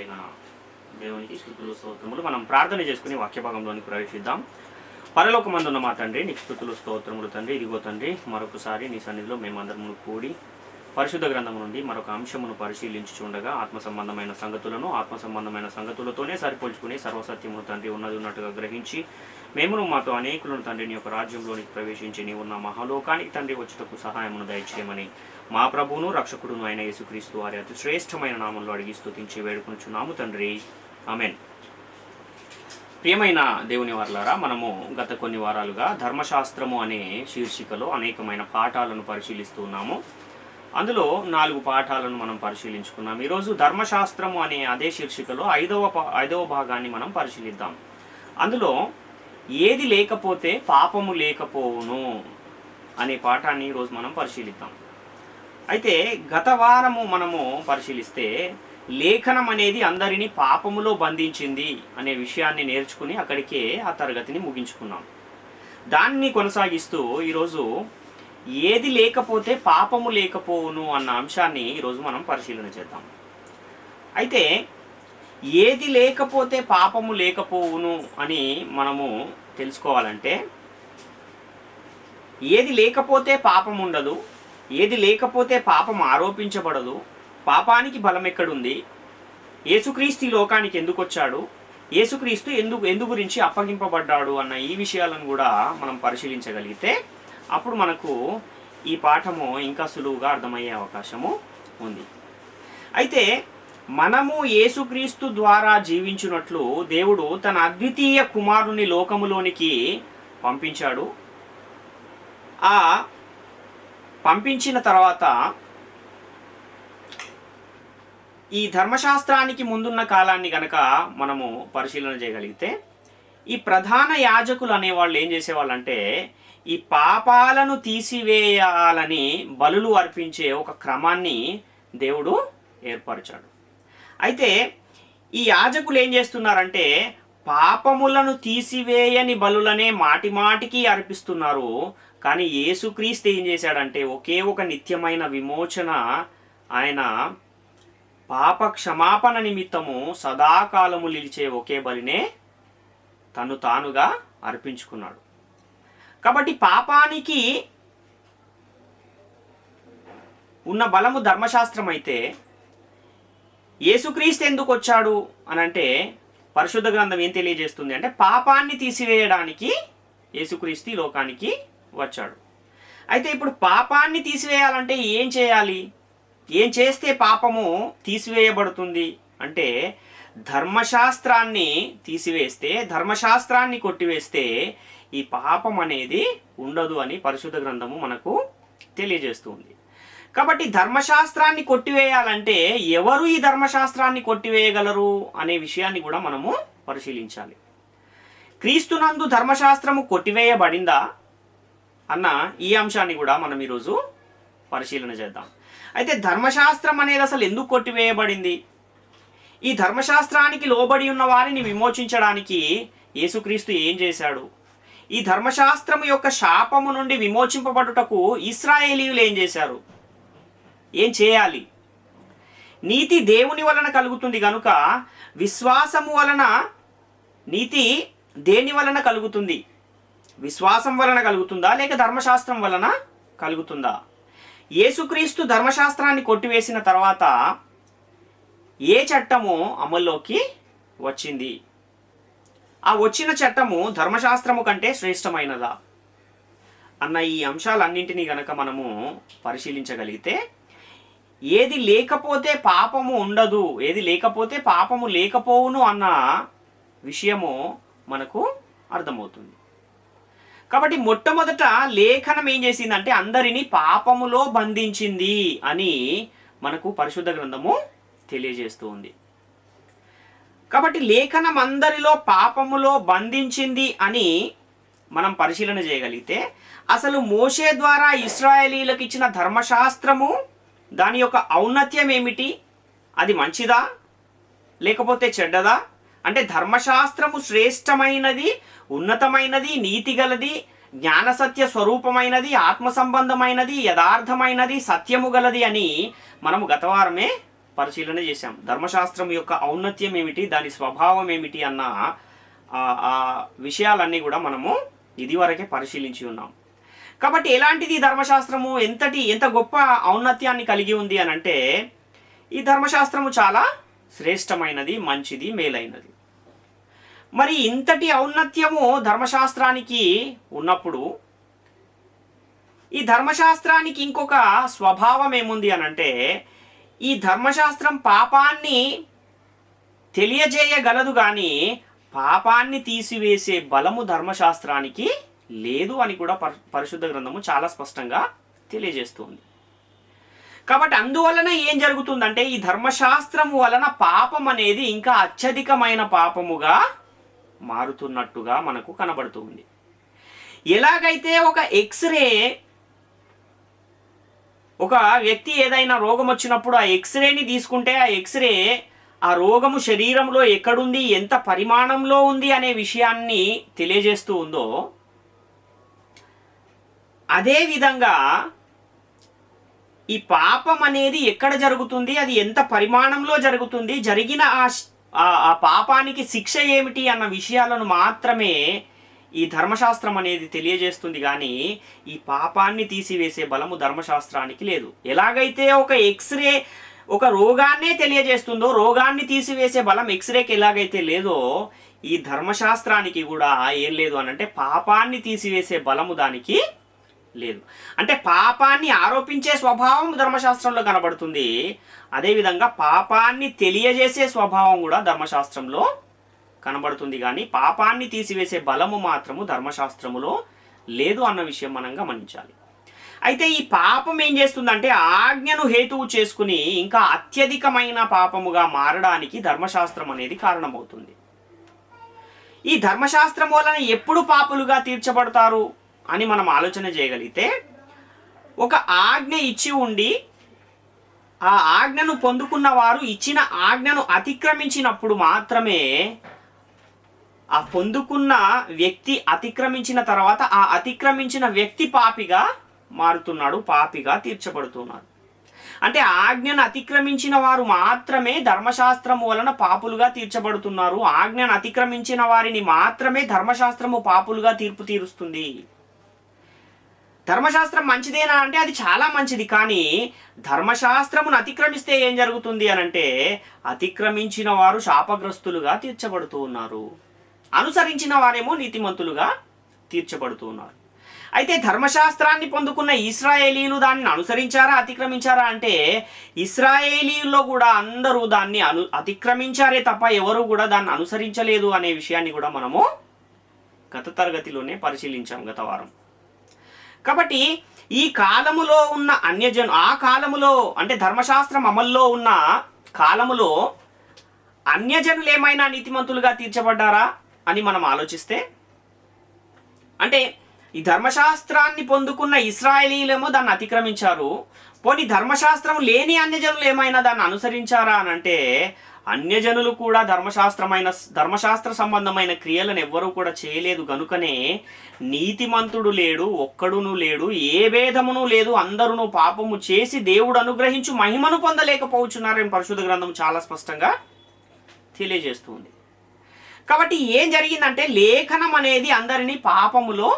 అయిన దేవునికి స్తుతులు స్తోత్రములు. మనం ప్రార్థన చేసుకుని వాక్య భాగంలోనికి ప్రవేశిద్దాం. పరలోకమందున్న మా తండ్రి, నీకు స్తుతులు స్తోత్రములు తండ్రి. ఇదిగో తండ్రి, మరొకసారి నీ సన్నిధిలో మేమందరము కూడి పరిశుద్ధ గ్రంథం నుండి మరొక అంశమును పరిశీలించుచుండగా ఆత్మ సంబంధమైన సంగతులతోనే సరిపోల్చుకుని సర్వసత్యమును తండ్రి ఉన్నట్టుగా గ్రహించి మేమును మాతో అనేకులను తండ్రి నీ యొక్క రాజ్యంలోనికి ప్రవేశించి నీ ఉన్న మహాలోకానికి తండ్రి వచ్చుటకు సహాయమును దయచేయమని మా ప్రభువును రక్షకుడును అయిన యేసుక్రీస్తు వారి అతి శ్రేష్టమైన నామంలో అడిగి స్తుతించి వేడుకొనుచున్నాము తండ్రి. ఆమెన్. ప్రియమైన దేవుని వారలారా, మనము గత కొన్ని వారాలుగా ధర్మశాస్త్రము అనే శీర్షికలో అనేకమైన పాఠాలను పరిశీలిస్తూ ఉన్నాము. అందులో 4 పాఠాలను మనం పరిశీలించుకున్నాం. ఈరోజు ధర్మశాస్త్రము అనే అదే శీర్షికలో ఐదవ భాగాన్ని మనం పరిశీలిద్దాం. అందులో ఏది లేకపోతే పాపము లేకపోవును అనే పాఠాన్ని ఈరోజు మనం పరిశీలిద్దాం. అయితే గత వారము మనము పరిశీలిస్తే లేఖనం అనేది అందరినీ పాపములో బంధించింది అనే విషయాన్ని నేర్చుకుని అక్కడికే ఆ తరగతిని ముగించుకున్నాం. దాన్ని కొనసాగిస్తూ ఈరోజు ఏది లేకపోతే పాపము లేకపోవును అన్న అంశాన్ని ఈరోజు మనం పరిశీలన చేద్దాం. అయితే ఏది లేకపోతే పాపము లేకపోవును అని మనము తెలుసుకోవాలంటే ఏది లేకపోతే పాపం ఉండదు, ఏది లేకపోతే పాపం ఆరోపించబడదు, పాపానికి బలం ఎక్కడుంది, యేసుక్రీస్తు ఈ లోకానికి ఎందుకు వచ్చాడు, యేసుక్రీస్తు ఎందు గురించి అప్పగింపబడ్డాడు అన్న ఈ విషయాలను కూడా మనం పరిశీలించగలిగితే అప్పుడు మనకు ఈ పాఠము ఇంకా సులువుగా అర్థమయ్యే అవకాశము ఉంది. అయితే మనము యేసుక్రీస్తు ద్వారా జీవించినట్లు దేవుడు తన అద్వితీయ కుమారుని లోకములోనికి పంపించాడు. ఆ పంపించిన తర్వాత ఈ ధర్మశాస్త్రానికి ముందున్న కాలాన్ని గనక మనము పరిశీలన చేయగలిగితే ఈ ప్రధాన యాజకులు అనేవాళ్ళు ఏం చేసేవాళ్ళంటే ఈ పాపాలను తీసివేయాలని బలులు అర్పించే ఒక క్రమాన్ని దేవుడు ఏర్పరిచాడు. అయితే ఈ యాజకులు ఏం చేస్తున్నారంటే పాపములను తీసివేయని బలులనే మాటిమాటికి అర్పిస్తున్నారు. కానీ యేసుక్రీస్తు ఏం చేశాడంటే ఒకే ఒక నిత్యమైన విమోచన, ఆయన పాప క్షమాపణ నిమిత్తము సదాకాలము నిలిచే ఒకే బలినే తను తానుగా అర్పించుకున్నాడు. కాబట్టి పాపానికి ఉన్న బలము ధర్మశాస్త్రం అయితే యేసుక్రీస్తు ఎందుకు వచ్చాడు అని అంటే పరిశుద్ధ గ్రంథం ఏం తెలియజేస్తుంది అంటే పాపాన్ని తీసివేయడానికి యేసుక్రీస్తు ఈ లోకానికి వచ్చాడు. అయితే ఇప్పుడు పాపాన్ని తీసివేయాలంటే ఏం చేయాలి, ఏం చేస్తే పాపము తీసివేయబడుతుంది అంటే ధర్మశాస్త్రాన్ని తీసివేస్తే, ధర్మశాస్త్రాన్ని కొట్టివేస్తే ఈ పాపం అనేది ఉండదు అని పరిశుద్ధ గ్రంథము మనకు తెలియజేస్తుంది. కాబట్టి ధర్మశాస్త్రాన్ని కొట్టివేయాలంటే ఎవరు ఈ ధర్మశాస్త్రాన్ని కొట్టివేయగలరు అనే విషయాన్ని కూడా మనము పరిశీలించాలి. క్రీస్తునందు ధర్మశాస్త్రము కొట్టివేయబడిందా అన్న ఈ అంశాన్ని కూడా మనం ఈరోజు పరిశీలన చేద్దాం. అయితే ధర్మశాస్త్రం అనేది అసలు ఎందుకు కొట్టివేయబడింది, ఈ ధర్మశాస్త్రానికి లోబడి ఉన్న వారిని విమోచించడానికి యేసుక్రీస్తు ఏం చేశాడు, ఈ ధర్మశాస్త్రము యొక్క శాపము నుండి విమోచింపబడుటకు ఇశ్రాయేలీయులు ఏం చేశారు, ఏం చేయాలి, నీతి దేవుని వలన కలుగుతుంది కనుక విశ్వాసము వలన నీతి దేని వలన కలుగుతుంది, విశ్వాసం వలన కలుగుతుందా లేక ధర్మశాస్త్రం వలన కలుగుతుందా? యేసుక్రీస్తు ధర్మశాస్త్రాన్ని కొట్టివేసిన తర్వాత ఏ చట్టము అమల్లోకి వచ్చింది, ఆ వచ్చిన చట్టము ధర్మశాస్త్రము కంటే శ్రేష్టమైనదా అన్న ఈ అంశాలన్నింటినీ గనక మనము పరిశీలించగలిగితే ఏది లేకపోతే పాపము ఉండదు, ఏది లేకపోతే పాపము లేకపోవును అన్న విషయము మనకు అర్థమవుతుంది. కాబట్టి మొట్టమొదట లేఖనం ఏం చేసిందంటే అందరినీ పాపములో బంధించింది అని మనకు పరిశుద్ధ గ్రంథము తెలియజేస్తూ ఉంది. కాబట్టి లేఖనం అందరిలో పాపములో బంధించింది అని మనం పరిశీలన చేయగలిగితే అసలు మోషే ద్వారా ఇశ్రాయేలీలకు ఇచ్చిన ధర్మశాస్త్రము దాని యొక్క ఔన్నత్యం ఏమిటి, అది మంచిదా లేకపోతే చెడ్డదా? అంటే ధర్మశాస్త్రము శ్రేష్టమైనది, ఉన్నతమైనది, నీతిగలది, జ్ఞానసత్య స్వరూపమైనది, ఆత్మ సంబంధమైనది, యథార్థమైనది, సత్యము గలది అని మనము గతవారమే పరిశీలన చేశాం. ధర్మశాస్త్రం యొక్క ఔన్నత్యం ఏమిటి, దాని స్వభావం ఏమిటి అన్న ఆ విషయాలన్నీ కూడా మనము ఇదివరకే పరిశీలించి ఉన్నాం. కాబట్టి ఎలాంటిది ధర్మశాస్త్రము, ఎంత గొప్ప ఔన్నత్యాన్ని కలిగి ఉంది అని అంటే, ఈ ధర్మశాస్త్రము చాలా శ్రేష్టమైనది, మంచిది, మేలైనది. మరి ఇంతటి ఔన్నత్యము ధర్మశాస్త్రానికి ఉన్నప్పుడు ఈ ధర్మశాస్త్రానికి ఇంకొక స్వభావం ఏముంది అని అంటే, ఈ ధర్మశాస్త్రం పాపాన్ని తెలియజేయగలదు కానీ పాపాన్ని తీసివేసే బలము ధర్మశాస్త్రానికి లేదు అని కూడా పరిశుద్ధ గ్రంథము చాలా స్పష్టంగా తెలియజేస్తుంది. కాబట్టి అందువలన ఏం జరుగుతుందంటే, ఈ ధర్మశాస్త్రము వలన పాపం అనేది ఇంకా అత్యధికమైన పాపముగా మారుతున్నట్టుగా మనకు కనబడుతుంది. ఎలాగైతే ఒక వ్యక్తి ఏదైనా రోగం వచ్చినప్పుడు ఆ ఎక్స్రేని తీసుకుంటే ఆ ఎక్స్రే ఆ రోగము శరీరంలో ఎక్కడుంది, ఎంత పరిమాణంలో ఉంది అనే విషయాన్ని తెలియజేస్తూ ఉందో, అదేవిధంగా ఈ పాపం అనేది ఎక్కడ జరుగుతుంది, అది ఎంత పరిమాణంలో జరుగుతుంది, జరిగిన ఆ పాపానికి శిక్ష ఏమిటి అన్న విషయాలను మాత్రమే ఈ ధర్మశాస్త్రం అనేది తెలియజేస్తుంది. కానీ ఈ పాపాన్ని తీసివేసే బలము ధర్మశాస్త్రానికి లేదు. ఎలాగైతే ఒక ఎక్స్రే ఒక రోగాన్నే తెలియజేస్తుందో, రోగాన్ని తీసివేసే బలం ఎక్స్రేకి ఎలాగైతే లేదో, ఈ ధర్మశాస్త్రానికి కూడా ఏం లేదు అని అంటే, పాపాన్ని తీసివేసే బలము దానికి లేదు. అంటే పాపాన్ని ఆరోపించే స్వభావం ధర్మశాస్త్రంలో కనబడుతుంది, అదేవిధంగా పాపాన్ని తెలియజేసే స్వభావం కూడా ధర్మశాస్త్రంలో కనబడుతుంది. కానీ పాపాన్ని తీసివేసే బలము మాత్రము ధర్మశాస్త్రములో లేదు అన్న విషయం మనం గమనించాలి. అయితే ఈ పాపం ఏం చేస్తుందంటే, ఆజ్ఞను హేతువు చేసుకుని ఇంకా అత్యధికమైన పాపముగా మారడానికి ధర్మశాస్త్రం అనేది కారణమవుతుంది. ఈ ధర్మశాస్త్రం వలన ఎప్పుడు పాపులుగా తీర్చబడతారు అని మనం ఆలోచన చేయగలిగితే, ఒక ఆజ్ఞ ఇచ్చి ఉండి ఆ ఆజ్ఞను పొందుకున్న వారు ఇచ్చిన ఆజ్ఞను అతిక్రమించినప్పుడు మాత్రమే ఆ పొందుకున్న వ్యక్తి అతిక్రమించిన తర్వాత ఆ అతిక్రమించిన వ్యక్తి పాపిగా మారుతున్నాడు, పాపిగా తీర్చబడుతున్నాడు. అంటే ఆజ్ఞను అతిక్రమించిన వారు మాత్రమే ధర్మశాస్త్రము వలన పాపులుగా తీర్చబడుతున్నారు. ఆజ్ఞను అతిక్రమించిన వారిని మాత్రమే ధర్మశాస్త్రము పాపులుగా తీర్పు తీరుస్తుంది. ధర్మశాస్త్రం మంచిదేనా అంటే అది చాలా మంచిది. కానీ ధర్మశాస్త్రమును అతిక్రమిస్తే ఏం జరుగుతుంది అని అంటే, అతిక్రమించిన వారు శాపగ్రస్తులుగా తీర్చబడుతూ ఉన్నారు, అనుసరించిన వారేమో నీతిమంతులుగా తీర్చబడుతూ ఉన్నారు. అయితే ధర్మశాస్త్రాన్ని పొందుకున్న ఇశ్రాయేలీలు దాన్ని అనుసరించారా, అతిక్రమించారా అంటే, ఇశ్రాయేలీల్లో కూడా అందరూ దాన్ని అతిక్రమించారే తప్ప ఎవరు కూడా దాన్ని అనుసరించలేదు అనే విషయాన్ని కూడా మనము గత తరగతిలోనే పరిశీలించాం గత వారం. కాబట్టి ఈ కాలములో ఉన్న ఆ కాలములో అంటే ధర్మశాస్త్రం అమల్లో ఉన్న కాలములో అన్యజనులు ఏమైనా నీతిమంతులుగా తీర్చబడ్డారా అని మనం ఆలోచిస్తే, అంటే ఈ ధర్మశాస్త్రాన్ని పొందుకున్న ఇశ్రాయేలీలేమో దాన్ని అతిక్రమించారు, పోనీ ధర్మశాస్త్రం లేని అన్యజనులు ఏమైనా దాన్ని అనుసరించారా అని అంటే, అన్యజనులు కూడా ధర్మశాస్త్ర సంబంధమైన క్రియలను ఎవ్వరూ కూడా చేయలేదు. గనుకనే నీతిమంతుడు లేడు, ఒక్కడును లేడు, ఏ భేదమును లేదు, అందరూ పాపము చేసి దేవుడు అనుగ్రహించు మహిమను పొందలేకపోవచ్చున్నారని పరిశుద్ధ గ్రంథం చాలా స్పష్టంగా తెలియజేస్తుంది. కాబట్టి ఏం జరిగిందంటే, లేఖనం అనేది అందరినీ పాపములో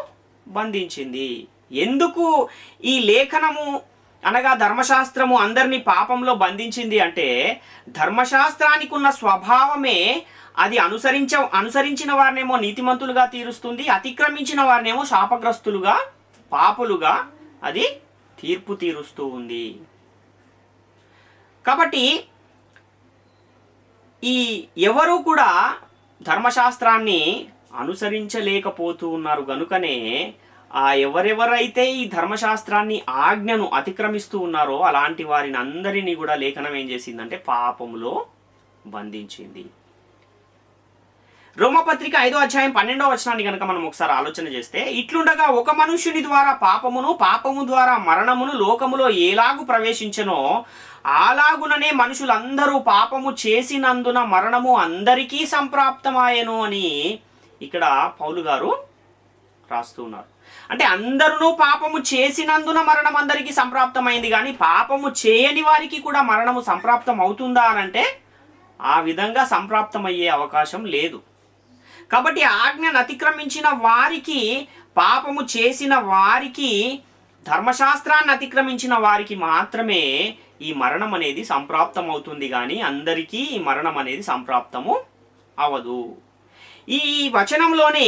బంధించింది. ఎందుకు ఈ లేఖనము అనగా ధర్మశాస్త్రము అందరినీ పాపంలో బంధించింది అంటే, ధర్మశాస్త్రానికి ఉన్న స్వభావమే అది అనుసరించిన వారినేమో నీతిమంతులుగా తీరుస్తుంది, అతిక్రమించిన వారినేమో శాపగ్రస్తులుగా, పాపులుగా అది తీర్పు తీరుస్తూ ఉంది. కాబట్టి ఈ ఎవరు కూడా ధర్మశాస్త్రాన్ని అనుసరించలేకపోతూ ఉన్నారు. గనుకనే ఎవరెవరైతే ఈ ధర్మశాస్త్రాన్ని ఆజ్ఞను అతిక్రమిస్తూ ఉన్నారో అలాంటి వారిని అందరినీ కూడా లేఖనం ఏం చేసిందంటే పాపములో బంధించింది. రోమపత్రిక 5వ అధ్యాయం 12వ వచనాన్ని కనుక మనం ఒకసారి ఆలోచన చేస్తే, ఇట్లుండగా ఒక మనుష్యుని ద్వారా పాపము ద్వారా మరణమును లోకములో ఎలాగు ప్రవేశించెనో అలాగుననే మనుషులందరూ పాపము చేసినందున మరణము అందరికీ సంప్రాప్తమాయెను అని ఇక్కడ పౌలు గారు రాస్తూ ఉన్నారు. అంటే అందరూ పాపము చేసినందున మరణం అందరికీ సంప్రాప్తమైంది, కానీ పాపము చేయని వారికి కూడా మరణము సంప్రాప్తం అవుతుందా అని అంటే ఆ విధంగా సంప్రాప్తమయ్యే అవకాశం లేదు. కాబట్టి ఆజ్ఞను అతిక్రమించిన వారికి, పాపము చేసిన వారికి, ధర్మశాస్త్రాన్ని అతిక్రమించిన వారికి మాత్రమే ఈ మరణం అనేది సంప్రాప్తం అవుతుంది, కానీ అందరికీ ఈ మరణం అనేది సంప్రాప్తము అవదు. ఈ వచనంలోనే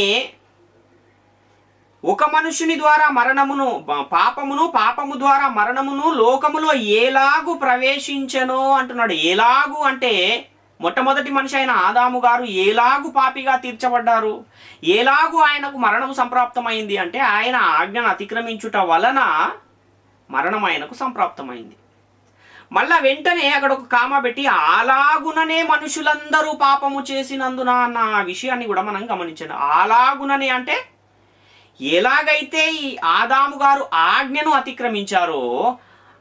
ఒక మనుషుని ద్వారా మరణమును, పాపము ద్వారా మరణమును లోకములో ఎలాగు ప్రవేశించెనో అంటున్నాడు. ఎలాగు అంటే మొట్టమొదటి మనిషి అయిన ఆదాము గారు ఎలాగు పాపిగా తీర్చబడ్డారు, ఎలాగు ఆయనకు మరణం సంప్రాప్తమైంది అంటే ఆయన ఆజ్ఞను అతిక్రమించుట వలన మరణం ఆయనకు సంప్రాప్తమైంది. మళ్ళా వెంటనే అక్కడ ఒక కామా పెట్టి అలాగుననే మనుషులందరూ పాపము చేసినందున అన్న విషయాన్ని కూడా మనం గమనించాలి. అలాగుననే అంటే ఎలాగైతే ఈ ఆదాము గారు ఆజ్ఞను అతిక్రమించారో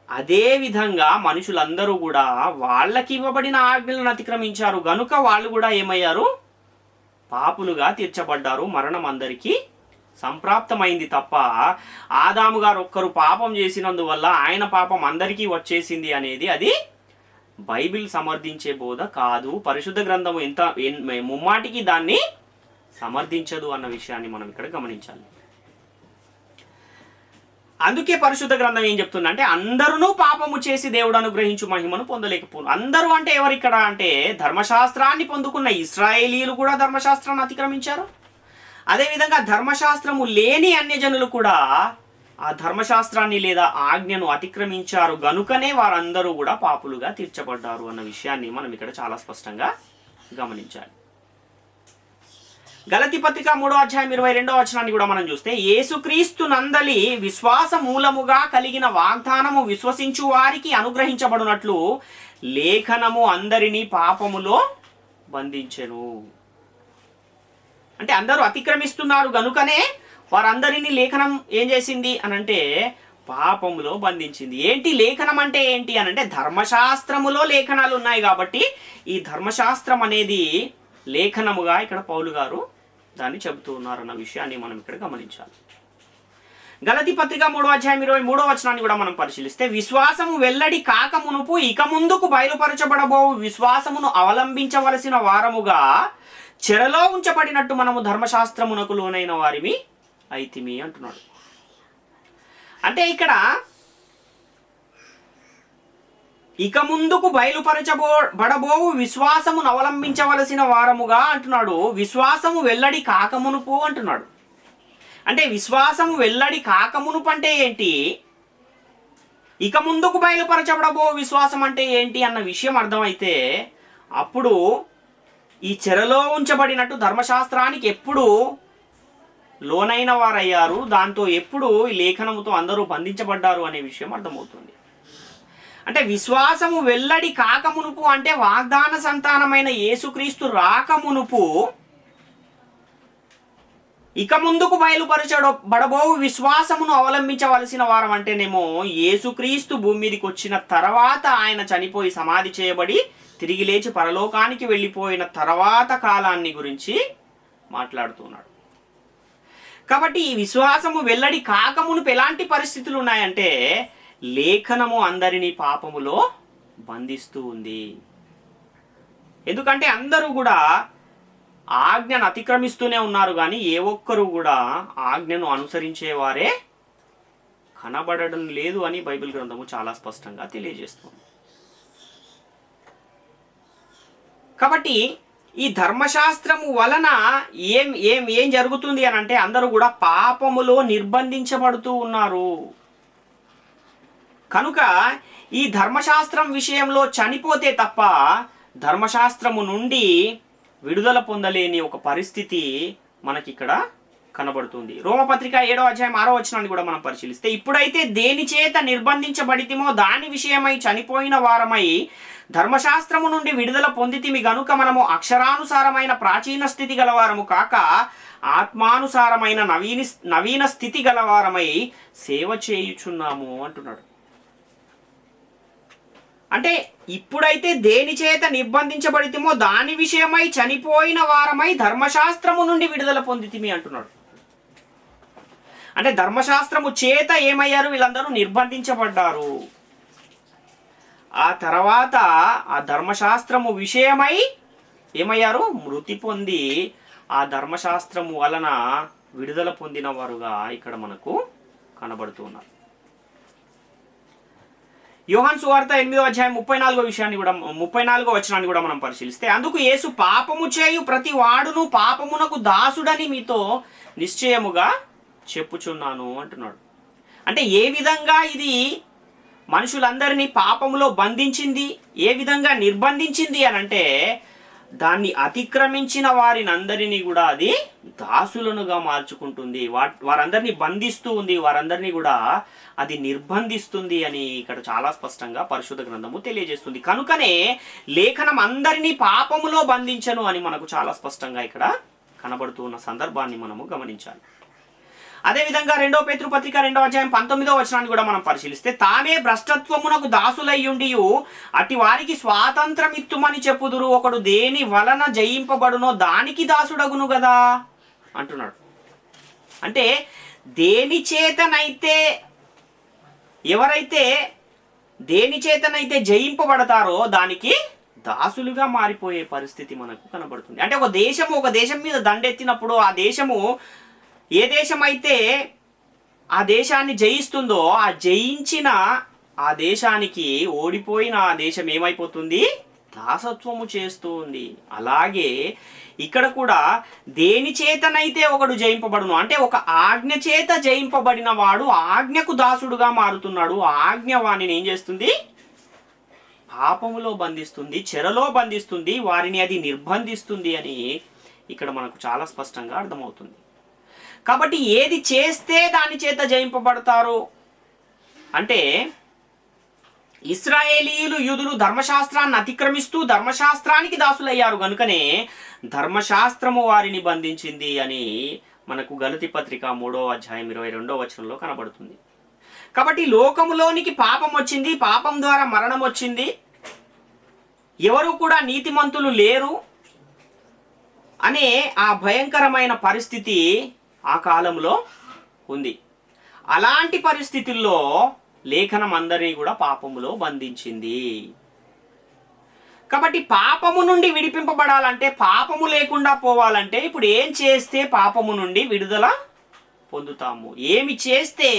అదే విధంగా మనుషులందరూ కూడా వాళ్ళకి ఇవ్వబడిన ఆజ్ఞలను అతిక్రమించారు గనుక వాళ్ళు కూడా ఏమయ్యారు? పాపులుగా తీర్చబడ్డారు. మరణం అందరికీ సంప్రాప్తమైంది తప్ప ఆదాము గారు ఒక్కరు పాపం చేసినందువల్ల ఆయన పాపం అందరికీ వచ్చేసింది అనేది అది బైబిల్ సమర్థించే బోధ కాదు. పరిశుద్ధ గ్రంథం ముమ్మాటికి దాన్ని సమర్థించదు అన్న విషయాన్ని మనం ఇక్కడ గమనించాలి. అందుకే పరిశుద్ధ గ్రంథం ఏం చెప్తుందంటే అందరూ పాపము చేసి దేవుడు అనుగ్రహించు మహిమను పొందలేకపోను. అందరూ అంటే ఎవరిక్కడ అంటే ధర్మశాస్త్రాన్ని పొందుకున్న ఇశ్రాయేలీయులు కూడా ధర్మశాస్త్రాన్ని అతిక్రమించారు. అదేవిధంగా ధర్మశాస్త్రము లేని అన్యజనులు కూడా ఆ ధర్మశాస్త్రాన్ని లేదా ఆజ్ఞను అతిక్రమించారు గనుకనే వారందరూ కూడా పాపులుగా తీర్చబడ్డారు అన్న విషయాన్ని మనం ఇక్కడ చాలా స్పష్టంగా గమనించాలి. గలతీ పత్రిక 3:22 కూడా మనం చూస్తే యేసుక్రీస్తు నందలి విశ్వాస మూలముగా కలిగిన వాగ్దానము విశ్వసించు వారికి అనుగ్రహించబడినట్లు లేఖనము అందరినీ పాపములో బంధించెను. అంటే అందరూ అతిక్రమిస్తున్నారు గనుకనే వారందరినీ లేఖనం ఏం చేసింది అనంటే పాపములో బంధించింది. ఏంటి లేఖనం అంటే ఏంటి అనంటే ధర్మశాస్త్రములో లేఖనాలు ఉన్నాయి కాబట్టి ఈ ధర్మశాస్త్రం అనేది లేఖనముగా ఇక్కడ పౌలు గారు దాన్ని చెబుతూ ఉన్నారన్న విషయాన్ని మనం ఇక్కడ గమనించాలి. గలతీ పత్రిక 3:23 కూడా మనం పరిశీలిస్తే విశ్వాసము వెల్లడి కాక మునుపు ఇక ముందుకు బయలుపరచబడబో విశ్వాసమును అవలంబించవలసిన వారముగా చెరలో ఉంచబడినట్టు మనము ధర్మశాస్త్రమునకు లోనైన వారిమి అయితిమి అంటున్నాడు. అంటే ఇక ముందుకు బయలుపరచబడబోవు విశ్వాసమును అవలంబించవలసిన వారముగా అంటున్నాడు. విశ్వాసము వెల్లడి కాకమునుపు అంటున్నాడు. అంటే విశ్వాసము వెల్లడి కాకమునుపు అంటే ఏంటి, ఇక ముందుకు బయలుపరచబడబో విశ్వాసం అంటే ఏంటి అన్న విషయం అర్థమైతే అప్పుడు ఈ చెరలో ఉంచబడినట్టు ధర్మశాస్త్రానికి ఎప్పుడు లోనైన వారయ్యారు, దాంతో ఎప్పుడు ఈ లేఖనముతో అందరూ బంధించబడ్డారు అనే విషయం అర్థమవుతుంది. అంటే విశ్వాసము వెల్లడి కాకమునుపు అంటే వాగ్దాన సంతానమైన యేసుక్రీస్తు రాకమునుపు ఇక ముందుకు బయలుపరచబడబో విశ్వాసమును అవలంబించవలసిన వారం అంటేనేమో యేసుక్రీస్తు భూమి మీదకి వచ్చిన తర్వాత ఆయన చనిపోయి సమాధి చేయబడి తిరిగి లేచి పరలోకానికి వెళ్ళిపోయిన తర్వాత కాలాన్ని గురించి మాట్లాడుతున్నాడు. కాబట్టి ఈ విశ్వాసము వెల్లడి కాకమునుపు ఎలాంటి పరిస్థితులు ఉన్నాయంటే లేఖనము అందరినీ పాపములో బంధిస్తూ ఉంది. ఎందుకంటే అందరూ కూడా ఆజ్ఞను అతిక్రమిస్తూనే ఉన్నారు, కానీ ఏ ఒక్కరు కూడా ఆజ్ఞను అనుసరించేవారే కనబడడం లేదు అని బైబిల్ గ్రంథము చాలా స్పష్టంగా తెలియజేస్తుంది. కాబట్టి ఈ ధర్మశాస్త్రము వలన ఏం జరుగుతుంది అని అంటే అందరూ కూడా పాపములో నిర్బంధించబడుతూ ఉన్నారు. కనుక ఈ ధర్మశాస్త్రం విషయంలో చనిపోతే తప్ప ధర్మశాస్త్రము నుండి విడుదల పొందలేని ఒక పరిస్థితి మనకిక్కడ కనబడుతుంది. రోమపత్రిక 7:6 కూడా మనం పరిశీలిస్తే ఇప్పుడైతే దేని చేత నిర్బంధించబడితిమో దాని విషయమై చనిపోయిన వారమై ధర్మశాస్త్రము నుండి విడుదల పొందితిమి గనుక మనము అక్షరానుసారమైన ప్రాచీన స్థితి గలవారము కాక ఆత్మానుసారమైన నవీన స్థితి గలవారమై సేవ చేయుచున్నాము అంటున్నాడు. అంటే ఇప్పుడైతే దేని చేత నిర్బంధించబడితిమో దాని విషయమై చనిపోయిన వారమై ధర్మశాస్త్రము నుండి విడుదల పొందితిమి అంటున్నాడు. అంటే ధర్మశాస్త్రము చేత ఏమయ్యారు? వీళ్ళందరూ నిర్బంధించబడ్డారు. ఆ తర్వాత ఆ ధర్మశాస్త్రము విషయమై ఏమయ్యారు? మృతి పొంది ఆ ధర్మశాస్త్రము వలన విడుదల పొందిన వారుగా ఇక్కడ మనకు కనబడుతున్నారు. యోహాను సువార్త 8వ అధ్యాయం 34వ వచనాన్ని కూడా మనం పరిశీలిస్తే, అందుకు యేసు పాపము చేయు ప్రతి వాడును పాపమునకు దాసుడని మీతో నిశ్చయముగా చెప్పుచున్నాను అంటున్నాడు. అంటే ఏ విధంగా ఇది మనుషులందరినీ పాపములో బంధించింది, ఏ విధంగా నిర్బంధించింది అని అంటే, దాన్ని అతిక్రమించిన వారిని అందరినీ కూడా అది దాసులనుగా మార్చుకుంటుంది. వారందరినీ బంధిస్తూ ఉంది, వారందరినీ కూడా అది నిర్బంధిస్తుంది అని ఇక్కడ చాలా స్పష్టంగా పరిశుద్ధ గ్రంథము తెలియజేస్తుంది. కనుకనే లేఖనం అందరినీ పాపములో బంధించను అని మనకు చాలా స్పష్టంగా ఇక్కడ కనబడుతూ ఉన్న సందర్భాన్ని మనము గమనించాలి. అదేవిధంగా 2 పేతురు పత్రిక 2వ అధ్యాయం 19వ వచనాన్ని కూడా మనం పరిశీలిస్తే, తామే భ్రష్టత్వమునకు దాసులయ్యుండి అట్టి వారికి స్వాతంత్రం ఇత్తుమని చెప్పుదురు, ఒకడు దేని వలన జయింపబడునో దానికి దాసుడగును కదా అంటున్నాడు. అంటే దేని చేతనైతే ఎవరైతే దేని చేతనైతే జయింపబడతారో దానికి దాసులుగా మారిపోయే పరిస్థితి మనకు కనబడుతుంది. అంటే ఒక దేశం మీద దండెత్తినప్పుడు ఆ దేశము ఏ దేశం అయితే ఆ దేశాన్ని జయిస్తుందో ఆ జయించిన ఆ దేశానికి ఓడిపోయిన ఆ దేశం ఏమైపోతుంది? దాసత్వము చేస్తూ ఉంది. అలాగే ఇక్కడ కూడా దేని చేతనైతే ఒకడు జయింపబడును, అంటే ఒక ఆజ్ఞ చేత జయింపబడిన వాడు ఆజ్ఞకు దాసుడుగా మారుతున్నాడు. ఆజ్ఞ వాణిని ఏం చేస్తుంది? పాపములో బంధిస్తుంది, చెరలో బంధిస్తుంది, వారిని అది నిర్బంధిస్తుంది అని ఇక్కడ మనకు చాలా స్పష్టంగా అర్థమవుతుంది. కాబట్టి ఏది చేస్తే దాని చేత జయింపబడతారు అంటే, ఇశ్రాయేలీయులు యూదులు ధర్మశాస్త్రాన్ని అతిక్రమిస్తూ ధర్మశాస్త్రానికి దాసులయ్యారు కనుకనే ధర్మశాస్త్రము వారిని బంధించింది అని మనకు గలతీ పత్రిక 3వ అధ్యాయం 22వ వచనంలో కనబడుతుంది. కాబట్టి లోకములోనికి పాపం వచ్చింది, పాపం ద్వారా మరణం వచ్చింది, ఎవరు కూడా నీతిమంతులు లేరు అనే ఆ భయంకరమైన పరిస్థితి ఆ కాలంలో ఉంది. అలాంటి పరిస్థితుల్లో లేఖనం అందరినీ కూడా పాపములో బంధించింది. కాబట్టి పాపము నుండి విడిపింపబడాలంటే, పాపము లేకుండా పోవాలంటే ఇప్పుడు ఏం చేస్తే పాపము నుండి విడుదల పొందుతాము, ఏమి చేస్తే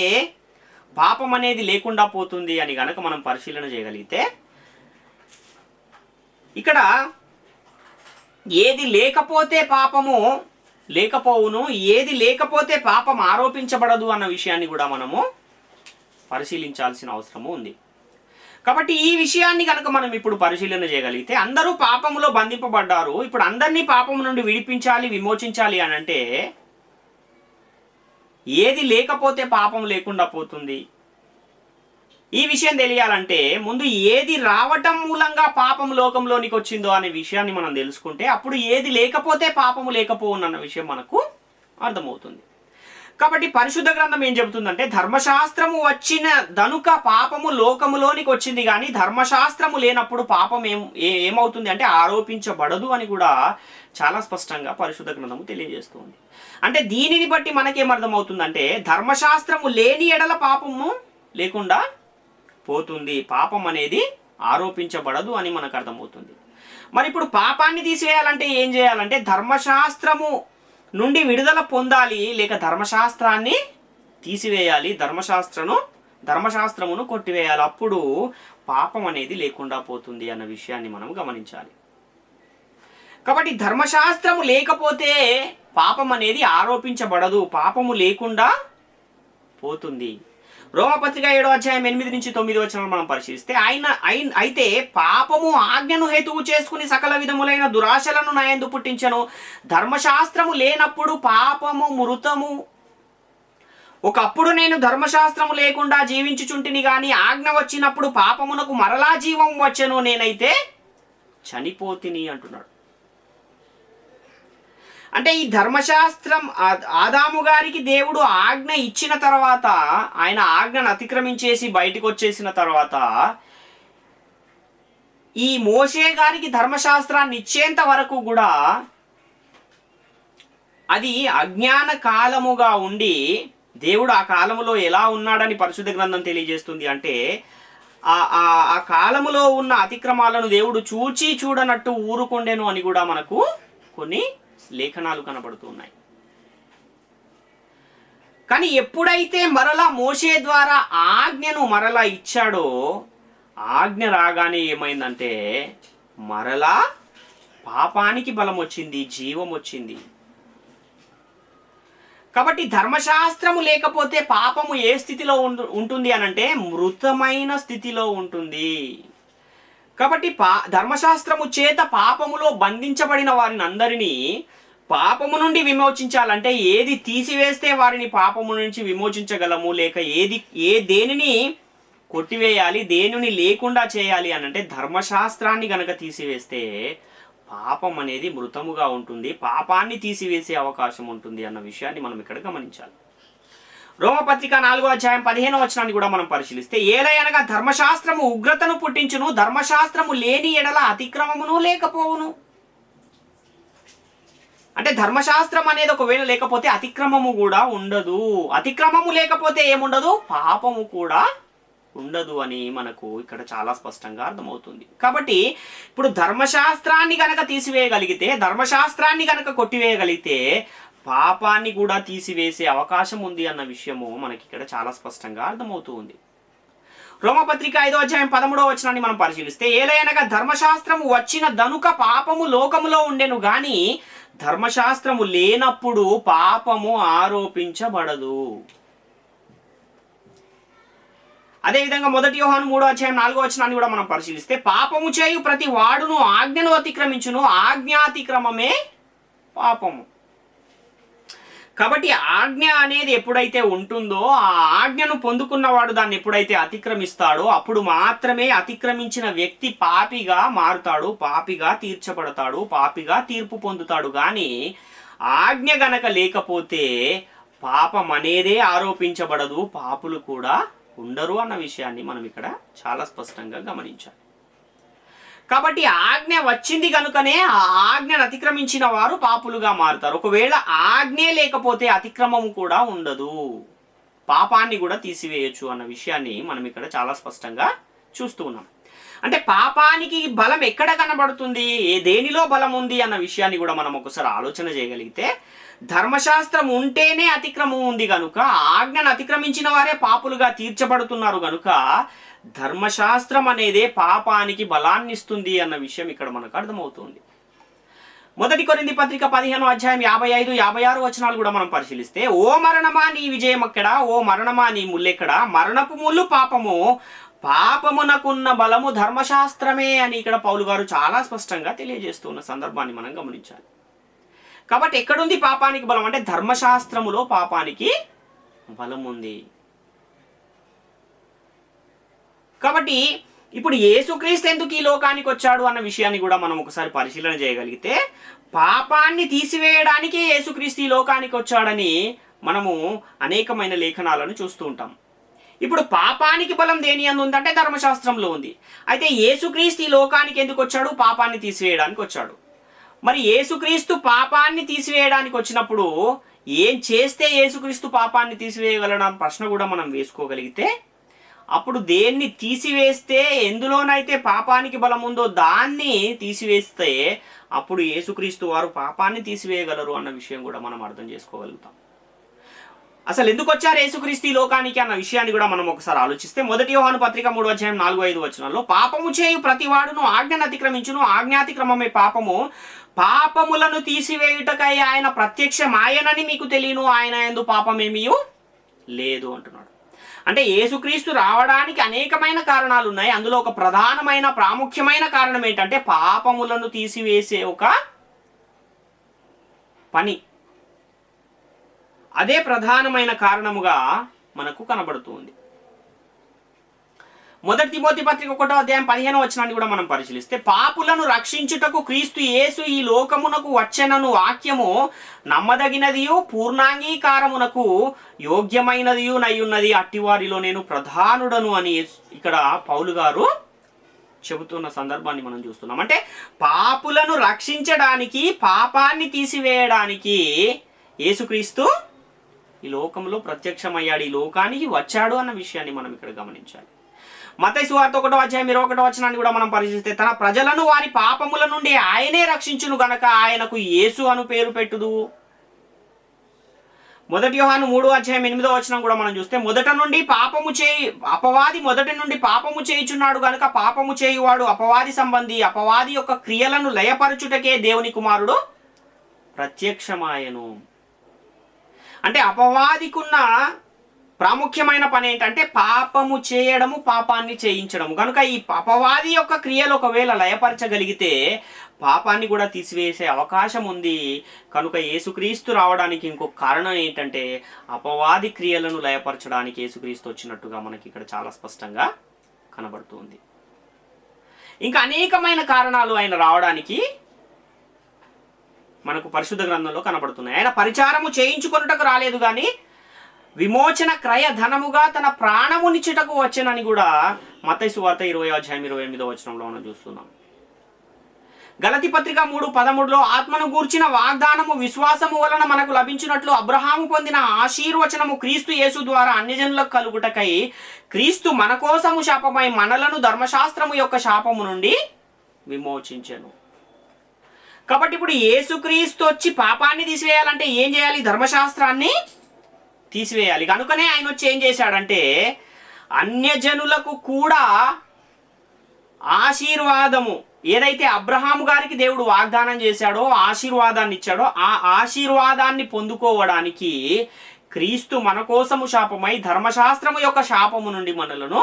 పాపం అనేది లేకుండా పోతుంది అని గనక మనం పరిశీలన చేయగలిగితే, ఇక్కడ ఏది లేకపోతే పాపము లేకపోవును, ఏది లేకపోతే పాపం ఆరోపించబడదు అన్న విషయాన్ని కూడా మనము పరిశీలించాల్సిన అవసరము ఉంది. కాబట్టి ఈ విషయాన్ని కనుక మనం ఇప్పుడు పరిశీలన చేయగలిగితే, అందరూ పాపములో బంధింపబడ్డారు, ఇప్పుడు అందరినీ పాపము నుండి విడిపించాలి, విమోచించాలి అని అంటే ఏది లేకపోతే పాపం లేకుండా పోతుంది? ఈ విషయం తెలియాలంటే ముందు ఏది రావటం మూలంగా పాపం లోకంలోనికి వచ్చిందో అనే విషయాన్ని మనం తెలుసుకుంటే అప్పుడు ఏది లేకపోతే పాపము లేకపోవునన్న విషయం మనకు అర్థమవుతుంది. కాబట్టి పరిశుద్ధ గ్రంథం ఏం చెబుతుందంటే, ధర్మశాస్త్రము వచ్చిన దనుక పాపము లోకములోనికి వచ్చింది, కానీ ధర్మశాస్త్రము లేనప్పుడు పాపం ఏమవుతుంది అంటే ఆరోపించబడదు అని కూడా చాలా స్పష్టంగా పరిశుద్ధ గ్రంథము తెలియజేస్తుంది. అంటే దీనిని బట్టి మనకేమర్థమవుతుందంటే, ధర్మశాస్త్రము లేని ఎడల పాపము లేకుండా పోతుంది, పాపం అనేది ఆరోపించబడదు అని మనకు అర్థమవుతుంది. మరి ఇప్పుడు పాపాన్ని తీసివేయాలంటే ఏం చేయాలంటే, ధర్మశాస్త్రము నుండి విడుదల పొందాలి, లేక ధర్మశాస్త్రాన్ని తీసివేయాలి, ధర్మశాస్త్రమును కొట్టివేయాలి. అప్పుడు పాపం అనేది లేకుండా పోతుంది అన్న విషయాన్ని మనం గమనించాలి. కాబట్టి ధర్మశాస్త్రము లేకపోతే పాపం అనేది ఆరోపించబడదు, పాపము లేకుండా పోతుంది. రోమపత్రిక 7వ అధ్యాయం 8 నుంచి 9 వచనాలను మనం పరిశీలిస్తే, అయితే పాపము ఆజ్ఞను హేతువు చేసుకుని సకల విధములైన దురాశలను నా యందు పుట్టించెను. ధర్మశాస్త్రము లేనప్పుడు పాపము మృతము. ఒకప్పుడు నేను ధర్మశాస్త్రము లేకుండా జీవించుచుంటిని గాని ఆజ్ఞ వచ్చినప్పుడు పాపమునకు మరలా జీవం వచ్చెను, నేనైతే చనిపోతిని అంటున్నాడు. అంటే ఈ ధర్మశాస్త్రం ఆదాము గారికి దేవుడు ఆజ్ఞ ఇచ్చిన తర్వాత, ఆయన ఆజ్ఞను అతిక్రమించేసి బయటకు వచ్చేసిన తర్వాత, ఈ మోషే గారికి ధర్మశాస్త్రాన్ని ఇచ్చేంత వరకు కూడా అది అజ్ఞాన కాలముగా ఉండి దేవుడు ఆ కాలములో ఎలా ఉన్నాడని పరిశుద్ధ గ్రంథం తెలియజేస్తుంది అంటే ఆ కాలములో ఉన్న అతిక్రమాలను దేవుడు చూచి చూడనట్టు ఊరుకొండెను అని కూడా మనకు కొన్ని లేఖనాలు కనబడుతున్నాయి. కానీ ఎప్పుడైతే మరలా మోషే ద్వారా ఆజ్ఞను మరలా ఇచ్చాడో, ఆజ్ఞ రాగానే ఏమైందంటే మరలా పాపానికి బలం వచ్చింది, జీవం వచ్చింది. కాబట్టి ధర్మశాస్త్రము లేకపోతే పాపము ఏ స్థితిలో ఉంటుంది అనంటే మృతమైన స్థితిలో ఉంటుంది. కాబట్టి ధర్మశాస్త్రము చేత పాపములో బంధించబడిన వారిని అందరినీ పాపము నుండి విమోచించాలంటే ఏది తీసివేస్తే వారిని పాపము నుంచి విమోచించగలము, లేక దేనిని కొట్టివేయాలి, దేనిని లేకుండా చేయాలి అనంటే ధర్మశాస్త్రాన్ని గనక తీసివేస్తే పాపం అనేది మృతముగా ఉంటుంది, పాపాన్ని తీసివేసే అవకాశం ఉంటుంది అన్న విషయాన్ని మనం ఇక్కడ గమనించాలి. రోమపత్రిక 4:15 కూడా మనం పరిశీలిస్తే, ఏలయనగా ధర్మశాస్త్రము ఉగ్రతను పుట్టించును, ధర్మశాస్త్రము లేని ఎడల అతిక్రమమును లేకపోవును. అంటే ధర్మశాస్త్రం అనేది ఒకవేళ లేకపోతే అతిక్రమము కూడా ఉండదు, అతిక్రమము లేకపోతే ఏముండదు, పాపము కూడా ఉండదు అని మనకు ఇక్కడ చాలా స్పష్టంగా అర్థమవుతుంది. కాబట్టి ఇప్పుడు ధర్మశాస్త్రాన్ని కనుక తీసివేయగలిగితే, ధర్మశాస్త్రాన్ని కనుక కొట్టివేయగలిగితే పాపాన్ని కూడా తీసివేసే అవకాశం ఉంది అన్న విషయము మనకి ఇక్కడ చాలా స్పష్టంగా అర్థమవుతూ ఉంది. రోమపత్రిక 5:13 మనం పరిశీలిస్తే, ఏలయనగా ధర్మశాస్త్రము వచ్చిన దనుక పాపము లోకములో ఉండెను గాని ధర్మశాస్త్రము లేనప్పుడు పాపము ఆరోపించబడదు. అదేవిధంగా 1 యోహాను 3:4 కూడా మనం పరిశీలిస్తే, పాపము చేయు ప్రతి వాడును ఆజ్ఞను అతిక్రమించును, ఆజ్ఞాతిక్రమమే పాపము. కాబట్టి ఆజ్ఞ అనేది ఎప్పుడైతే ఉంటుందో, ఆ ఆజ్ఞను పొందుకున్నవాడు దాన్ని ఎప్పుడైతే అతిక్రమిస్తాడో అప్పుడు మాత్రమే అతిక్రమించిన వ్యక్తి పాపిగా మారుతాడు, పాపిగా తీర్చబడతాడు, పాపిగా తీర్పు పొందుతాడు. కానీ ఆజ్ఞ గనక లేకపోతే పాపం అనేదే ఆరోపించబడదు, పాపులు కూడా ఉండరు అన్న విషయాన్ని మనం ఇక్కడ చాలా స్పష్టంగా గమనించాలి. కాబట్టి ఆజ్ఞ వచ్చింది కనుకనే ఆ ఆజ్ఞను అతిక్రమించిన వారు పాపులుగా మారుతారు. ఒకవేళ ఆజ్ఞే లేకపోతే అతిక్రమము కూడా ఉండదు, పాపాన్ని కూడా తీసివేయచ్చు అన్న విషయాన్ని మనం ఇక్కడ చాలా స్పష్టంగా చూస్తూ ఉన్నాం. అంటే పాపానికి బలం ఎక్కడ కనబడుతుంది, దేనిలో బలం ఉంది అన్న విషయాన్ని కూడా మనం ఒకసారి ఆలోచన చేయగలిగితే, ధర్మశాస్త్రం ఉంటేనే అతిక్రమం ఉంది కనుక, ఆజ్ఞను అతిక్రమించిన వారే పాపులుగా తీర్చబడుతున్నారు కనుక ధర్మశాస్త్రం అనేదే పాపానికి బలాన్ని ఇస్తుంది అన్న విషయం ఇక్కడ మనకు అర్థమవుతుంది. 1 కొరింథీ పత్రిక 15:55-56 కూడా మనం పరిశీలిస్తే, ఓ మరణమా నీ విజయం ఎక్కడా, ఓ మరణమా నీ ముల్లెక్కడా, మరణపు ముల్లు పాపము, పాపమునకున్న బలము ధర్మశాస్త్రమే అని ఇక్కడ పౌలు గారు చాలా స్పష్టంగా తెలియజేస్తున్న సందర్భాన్ని మనం గమనించాలి. కాబట్టి ఎక్కడుంది పాపానికి బలం అంటే ధర్మశాస్త్రములో పాపానికి బలం ఉంది. కాబట్టి ఇప్పుడు యేసుక్రీస్తు ఎందుకు ఈ లోకానికి వచ్చాడు అన్న విషయాన్ని కూడా మనం ఒకసారి పరిశీలన చేయగలిగితే, పాపాన్ని తీసివేయడానికి యేసుక్రీస్తు ఈ లోకానికి వచ్చాడని మనము అనేకమైన లేఖనాలను చూస్తూ ఉంటాం. ఇప్పుడు పాపానికి బలం దేని యందు ఉందంటే ధర్మశాస్త్రంలో ఉంది. అయితే యేసుక్రీస్తు ఈ లోకానికి ఎందుకు వచ్చాడు, పాపాన్ని తీసివేయడానికి వచ్చాడు. మరి యేసుక్రీస్తు పాపాన్ని తీసివేయడానికి వచ్చినప్పుడు ఏం చేస్తే యేసుక్రీస్తు పాపాన్ని తీసివేయగలన ప్రశ్న కూడా మనం వేసుకోగలిగితే, అప్పుడు దేన్ని తీసివేస్తే, ఎందులోనైతే పాపానికి బలం ఉందో దాన్ని తీసివేస్తే అప్పుడు యేసుక్రీస్తు వారు పాపాన్ని తీసివేయగలరు అన్న విషయం కూడా మనం అర్థం చేసుకోగలుగుతాం. అసలు ఎందుకు వచ్చారు యేసుక్రీస్తు ఈ లోకానికి అన్న విషయాన్ని కూడా మనం ఒకసారి ఆలోచిస్తే, 1 యోహాను పత్రిక 3:4-5 పాపము చేయు ప్రతివాడును ఆజ్ఞను అతిక్రమించును, ఆజ్ఞాతిక్రమమే పాపము, పాపములను తీసివేయుటకై ఆయన ప్రత్యక్షమాయనని మీకు తెలియను, ఆయన యందు పాపమేమీ లేదు అంటున్నాడు. అంటే యేసుక్రీస్తు రావడానికి అనేకమైన కారణాలు ఉన్నాయి. అందులో ఒక ప్రధానమైన ప్రాముఖ్యమైన కారణం ఏంటంటే పాపములను తీసివేసే ఒక పని. అదే ప్రధానమైన కారణముగా మనకు కనబడుతుంది. 1 తిమోతి పత్రిక 1:15 కూడా మనం పరిశీలిస్తే, పాపులను రక్షించుటకు క్రీస్తు యేసు ఈ లోకమునకు వచ్చెనను వాక్యము నమ్మదగినదియు పూర్ణాంగీకారమునకు యోగ్యమైనదియు నయ్యున్నది, అట్టివారిలో నేను ప్రధానుడను అని ఇక్కడ పౌలు గారు చెబుతున్న సందర్భాన్ని మనం చూస్తున్నాం. అంటే పాపులను రక్షించడానికి, పాపాన్ని తీసివేయడానికి యేసుక్రీస్తు ఈ లోకంలో ప్రత్యక్షమయ్యాడు, ఈ లోకానికి వచ్చాడు అన్న విషయాన్ని మనం ఇక్కడ గమనించాలి. మత్తయి సువార్త 1:21 కూడా మనం పరిశీలిస్తే, తన ప్రజలను వారి పాపముల నుండి ఆయనే రక్షించును గనక ఆయనకు యేసు అను పేరు పెట్టుదు. 1 యోహాను 3:8 కూడా మనం చూస్తే, అపవాది మొదటి నుండి పాపము చేయుచున్నాడు గనుక పాపము చేయువాడు అపవాది సంబంధి, అపవాది యొక్క క్రియలను లయపరచుటకే దేవుని కుమారుడు ప్రత్యక్షమాయను. అంటే అపవాదికున్న ప్రాముఖ్యమైన పని ఏంటంటే పాపము చేయడము, పాపాన్ని చేయించడము. కనుక ఈ అపవాది యొక్క క్రియలు ఒకవేళ లయపరచగలిగితే పాపాన్ని కూడా తీసివేసే అవకాశం ఉంది. కనుక యేసుక్రీస్తు రావడానికి ఇంకొక కారణం ఏంటంటే అపవాది క్రియలను లయపరచడానికి యేసుక్రీస్తు వచ్చినట్టుగా మనకి ఇక్కడ చాలా స్పష్టంగా కనబడుతుంది. ఇంకా అనేకమైన కారణాలు ఆయన రావడానికి మనకు పరిశుద్ధ గ్రంథంలో కనబడుతున్నాయి. ఆయన పరిచారము చేయించుకొనుటకు రాలేదు కానీ విమోచన క్రయ ధనముగా తన ప్రాణమునిచ్చుటకు వచ్చెనని కూడా మత్తయి సువార్త 20:28 మనం చూస్తున్నాం. గలతీ పత్రిక 3:13 ఆత్మను గూర్చిన వాగ్దానము విశ్వాసము వలన మనకు లభించినట్లు అబ్రహాము పొందిన ఆశీర్వచనము క్రీస్తు యేసు ద్వారా అన్యజనులకు కలుగుటకై క్రీస్తు మన కోసము శాపమై మనలను ధర్మశాస్త్రము యొక్క శాపము నుండి విమోచించెను. కాబట్టి ఇప్పుడు యేసుక్రీస్తు వచ్చి పాపాన్ని తీసివేయాలంటే ఏం చేయాలి? ధర్మశాస్త్రాన్ని తీసివేయాలి. కనుకనే ఆయన వచ్చి ఏం చేశాడంటే అన్యజనులకు కూడా ఆశీర్వాదము, ఏదైతే అబ్రహాము గారికి దేవుడు వాగ్దానం చేశాడో, ఆశీర్వాదాన్ని ఇచ్చాడో, ఆ ఆశీర్వాదాన్ని పొందుకోవడానికి క్రీస్తు మన కోసము శాపమై ధర్మశాస్త్రము యొక్క శాపము నుండి మనలను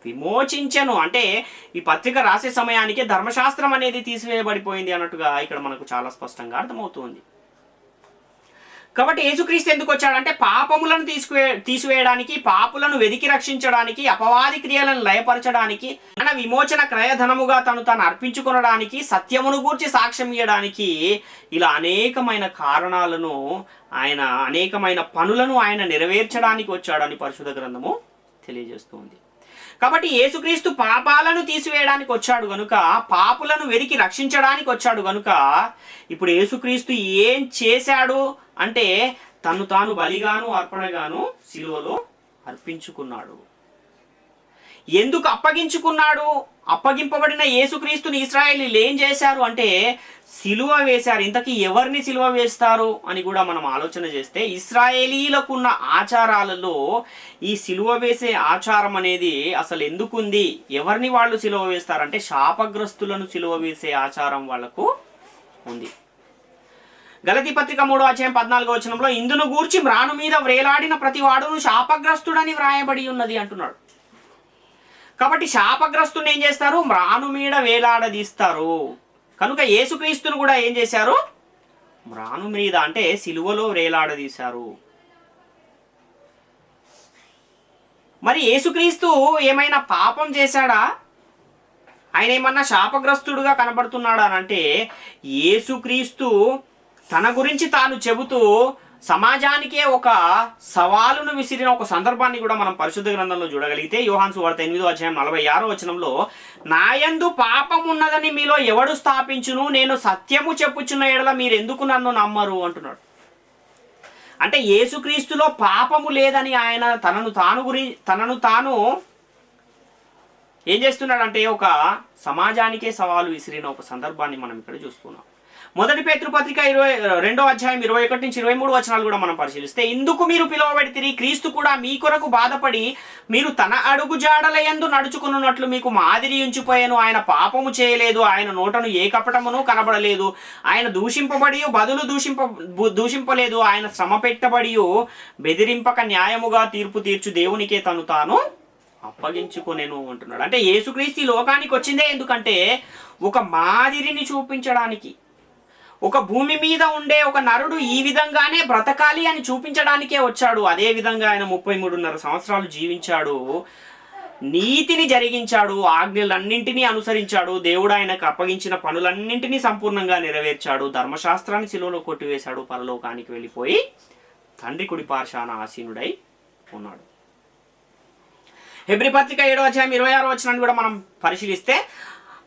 విమోచించెను. అంటే ఈ పత్రిక రాసే సమయానికే ధర్మశాస్త్రం అనేది తీసివేయబడిపోయింది అన్నట్టుగా ఇక్కడ మనకు చాలా స్పష్టంగా అర్థమవుతుంది. కాబట్టి యేసుక్రీస్తు ఎందుకు వచ్చాడంటే పాపములను తీసివేయడానికి, పాపులను వెదికి రక్షించడానికి, అపవాది క్రియలను లయపరచడానికి, మన విమోచన క్రయధనముగా తాను అర్పించుకొనడానికి, సత్యమును గూర్చి సాక్ష్యం ఇవ్వడానికి, ఇలా అనేకమైన కారణాలను ఆయన, అనేకమైన పనులను ఆయన నెరవేర్చడానికి వచ్చాడని పరిశుద్ధ గ్రంథము తెలియజేస్తుంది. కాబట్టి యేసుక్రీస్తు పాపాలను తీసివేయడానికి వచ్చాడు గనుక, పాపులను వెదికి రక్షించడానికి వచ్చాడు గనుక, ఇప్పుడు యేసుక్రీస్తు ఏం చేశాడు అంటే తను తాను బలిగాను అర్పణగాను సిలువలో అర్పించుకున్నాడు. ఎందుకు అప్పగించుకున్నాడు? అప్పగింపబడిన యేసుక్రీస్తుని ఇశ్రాయేలీయులు ఏం చేశారు అంటే సిలువ వేశారు. ఇంతకీ ఎవరిని సిలువ వేస్తారు అని కూడా మనం ఆలోచన చేస్తే, ఇశ్రాయేలీయులకున్న ఆచారాలలో ఈ సిలువ వేసే ఆచారం అనేది అసలు ఎందుకుంది? ఎవరిని వాళ్ళు సిలువ వేస్తారంటే శాపగ్రస్తులను సిలువ వేసే ఆచారం వాళ్లకు ఉంది. గలతీ పత్రిక 3:14 ఇందును గూర్చి మ్రాను మీద వ్రేలాడిన ప్రతి వాడును శాపగ్రస్తుడని వ్రాయబడి ఉన్నది అంటున్నాడు. కాబట్టి శాపగ్రస్తుని ఏం చేస్తారు? మ్రాను మీద వేలాడదీస్తారు. కనుక యేసుక్రీస్తును కూడా ఏం చేశారు? మ్రాను మీద అంటే సిలువలో వేలాడదీశారు. మరి యేసుక్రీస్తు ఏమైనా పాపం చేశాడా? ఆయన ఏమన్నా శాపగ్రస్తుడుగా కనబడుతున్నాడా అని అంటే, యేసుక్రీస్తు తన గురించి తాను చెబుతూ సమాజానికే ఒక సవాలును విసిరిన ఒక సందర్భాన్ని కూడా మనం పరిశుద్ధ గ్రంథంలో చూడగలిగితే, యోహాను సువార్త 8:46 నాయందు పాపం ఉన్నదని మీలో ఎవడు స్థాపించును? నేను సత్యము చెప్పుచున్న ఎడల మీరు ఎందుకు నన్ను నమ్మరు అంటున్నాడు. అంటే యేసుక్రీస్తులో పాపము లేదని ఆయన తనను తాను ఏం చేస్తున్నాడంటే ఒక సమాజానికే సవాలు విసిరిన ఒక సందర్భాన్ని మనం ఇక్కడ చూస్తున్నాం. 1 పేతురు పత్రిక 21:23 కూడా మనం పరిశీలిస్తే, ఇందుకు మీరు పిలువబడితిరి, క్రీస్తు కూడా మీ కొరకు బాధపడి మీరు తన అడుగు జాడలయందు నడుచుకున్నట్లు మీకు మాదిరి ఉంచిపోయాను. ఆయన పాపము చేయలేదు, ఆయన నోటను ఏ కపటమును కనబడలేదు, ఆయన దూషింపబడి బదులు దూషింపలేదు, ఆయన శ్రమ పెట్టబడి బెదిరింపక న్యాయముగా తీర్పు తీర్చు దేవునికే తను తాను అప్పగించుకొనెను అంటున్నాడు. అంటే యేసుక్రీస్తు ఈ లోకానికి వచ్చిందే ఎందుకంటే ఒక మాదిరిని చూపించడానికి, ఒక భూమి మీద ఉండే ఒక నరుడు ఈ విధంగానే బ్రతకాలి అని చూపించడానికే వచ్చాడు. అదే విధంగా ఆయన 33.5 సంవత్సరాలు జీవించాడు, నీతిని జరిగించాడు, ఆజ్ఞలన్నింటినీ అనుసరించాడు, దేవుడు ఆయనకు అప్పగించిన పనులన్నింటినీ సంపూర్ణంగా నెరవేర్చాడు, ధర్మశాస్త్రాన్ని శిలువలో కొట్టివేశాడు, పరలోకానికి వెళ్ళిపోయి తండ్రి కుడి పార్శ్వాన ఆసీనుడై ఉన్నాడు. హెబ్రీ పత్రిక 7:26 కూడా మనం పరిశీలిస్తే,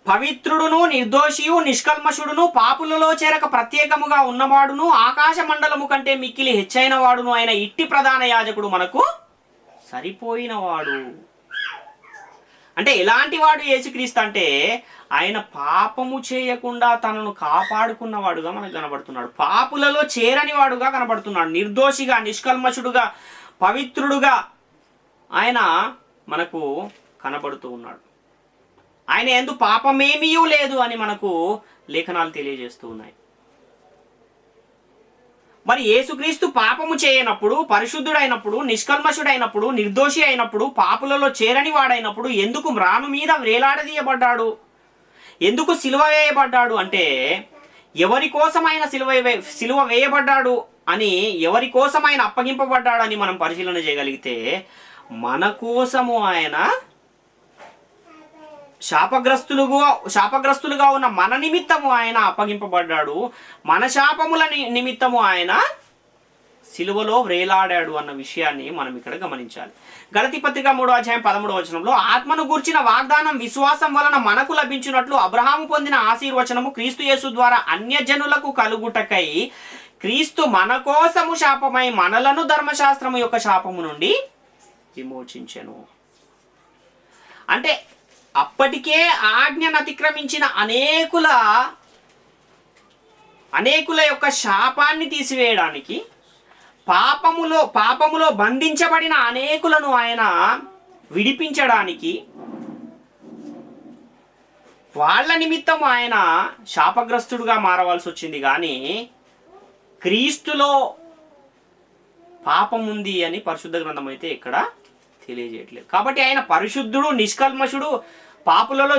పవిత్రుడును నిర్దోషియు నిష్కల్మషుడును పాపులలో చేరక ప్రత్యేకముగా ఉన్నవాడును ఆకాశ మండలము కంటే మిక్కిలి హెచ్చైన వాడును ఆయన ఇట్టి ప్రధాన యాజకుడు మనకు సరిపోయినవాడు. అంటే ఎలాంటి వాడు యేసుక్రీస్తు అంటే ఆయన పాపము చేయకుండా తనను కాపాడుకున్నవాడుగా మనకు కనబడుతున్నాడు. పాపులలో చేరని వాడుగా కనబడుతున్నాడు. నిర్దోషిగా, నిష్కల్మషుడుగా, పవిత్రుడుగా ఆయన మనకు కనబడుతూ ఉన్నాడు. ఆయన యందు పాపమేమీ లేదు అని మనకు లేఖనాలు తెలియజేస్తూ ఉన్నాయి. మరి యేసుక్రీస్తు పాపము చేయనప్పుడు, పరిశుద్ధుడైనప్పుడు, నిష్కల్మషుడైనప్పుడు, నిర్దోషి అయినప్పుడు, పాపులలో చేరని వాడైనప్పుడు ఎందుకు మ్రాను మీద వేలాడదీయబడ్డాడు? ఎందుకు సిలువ వేయబడ్డాడు? అంటే ఎవరి కోసం ఆయన సిలువ వేయబడ్డాడు అని, ఎవరి కోసం ఆయన అప్పగింపబడ్డాడని మనం పరిశీలన చేయగలిగితే మన కోసము ఆయన శాపగ్రస్తులుగా ఉన్న మన నిమిత్తము ఆయన అప్పగింపబడ్డాడు. మన శాపముల నిమిత్తము ఆయన సిలువలో వ్రేలాడాడు అన్న విషయాన్ని మనం ఇక్కడ గమనించాలి. గలతీ పత్రిక 3:13 ఆత్మను గూర్చిన వాగ్దానం విశ్వాసం వలన మనకు లభించినట్లు అబ్రహాము పొందిన ఆశీర్వచనము క్రీస్తు యేసు ద్వారా అన్యజనులకు కలుగుటకై క్రీస్తు మన కోసము శాపమై మనలను ధర్మశాస్త్రము యొక్క శాపము నుండి విమోచించెను. అంటే అప్పటికే ఆజ్ఞను అతిక్రమించిన అనేకుల యొక్క శాపాన్ని తీసివేయడానికి, పాపములో బంధించబడిన అనేకులను ఆయన విడిపించడానికి, వాళ్ళ నిమిత్తం ఆయన శాపగ్రస్తుడుగా మారవలసి వచ్చింది. కానీ క్రీస్తులో పాపం ఉంది అని పరిశుద్ధ గ్రంథం అయితే ఇక్కడ తెలియజేయట్లేదు. కాబట్టి ఆయన పరిశుద్ధుడు, నిష్కల్మషుడు, పాపులలో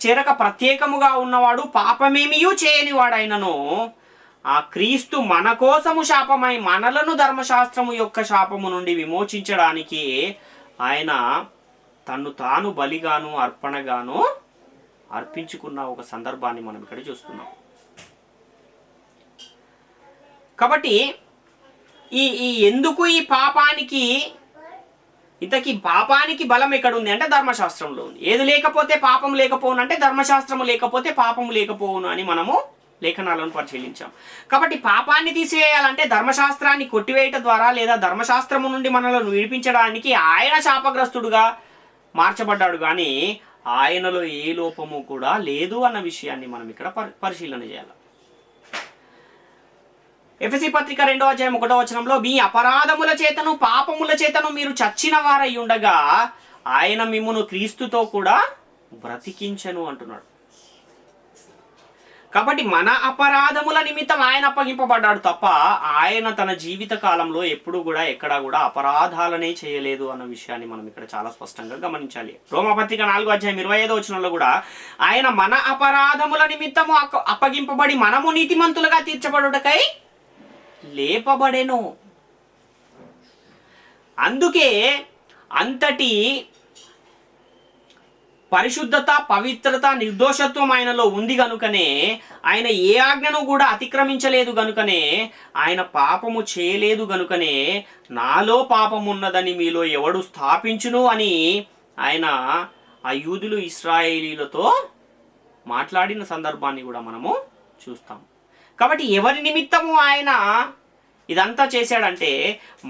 చేరక ప్రత్యేకముగా ఉన్నవాడు, పాపమేమీ చేయని వాడైనను ఆ క్రీస్తు మన కోసము శాపమై మనలను ధర్మశాస్త్రము యొక్క శాపము నుండి విమోచించడానికి ఆయన తన్ను తాను బలిగాను అర్పణగాను అర్పించుకున్న ఒక సందర్భాన్ని మనం ఇక్కడ చూస్తున్నాం. కాబట్టి ఎందుకు ఈ పాపానికి, ఇంతకీ పాపానికి బలం ఎక్కడుంది అంటే ధర్మశాస్త్రంలో ఉంది. ఏది లేకపోతే పాపం లేకపోవును అంటే ధర్మశాస్త్రము లేకపోతే పాపము లేకపోవును అని మనము లేఖనాలను పరిశీలించాం. కాబట్టి పాపాన్ని తీసివేయాలంటే ధర్మశాస్త్రాన్ని కొట్టివేయటం ద్వారా లేదా ధర్మశాస్త్రము నుండి మనలను విడిపించడానికి ఆయన శాపగ్రస్తుడుగా మార్చబడ్డాడు. కానీ ఆయనలో ఏ లోపము కూడా లేదు అన్న విషయాన్ని మనం ఇక్కడ పరిశీలన చేయాలి. ఎఫెసీ పత్రిక 2:1 మీ అపరాధముల చేతను పాపముల చేతను మీరు చచ్చిన వారై ఉండగా ఆయన మిమ్మును క్రీస్తుతో కూడా బ్రతికించెను అంటున్నాడు. కాబట్టి మన అపరాధముల నిమిత్తం ఆయన అప్పగింపబడ్డాడు తప్ప ఆయన తన జీవిత కాలంలో ఎప్పుడు కూడా ఎక్కడా కూడా అపరాధాలనే చేయలేదు అన్న విషయాన్ని మనం ఇక్కడ చాలా స్పష్టంగా గమనించాలి. రోమపత్రిక 4:25 కూడా ఆయన మన అపరాధముల నిమిత్తము అప్పగింపబడి మనము నీతిమంతులుగా తీర్చబడుటకై లేపబడెను. అందుకే అంతటి పరిశుద్ధత, పవిత్రత, నిర్దోషత్వం ఆయనలో ఉంది గనుకనే ఆయన ఏ ఆజ్ఞను కూడా అతిక్రమించలేదు గనుకనే ఆయన పాపము చేయలేదు గనుకనే నాలో పాపము ఉన్నదని మీలో ఎవడు స్థాపించును అని ఆయన ఆ యూదులు ఇశ్రాయేలీలతో మాట్లాడిన సందర్భాన్ని కూడా మనము చూస్తాం. కాబట్టి ఎవరి నిమిత్తము ఆయన ఇదంతా చేశాడంటే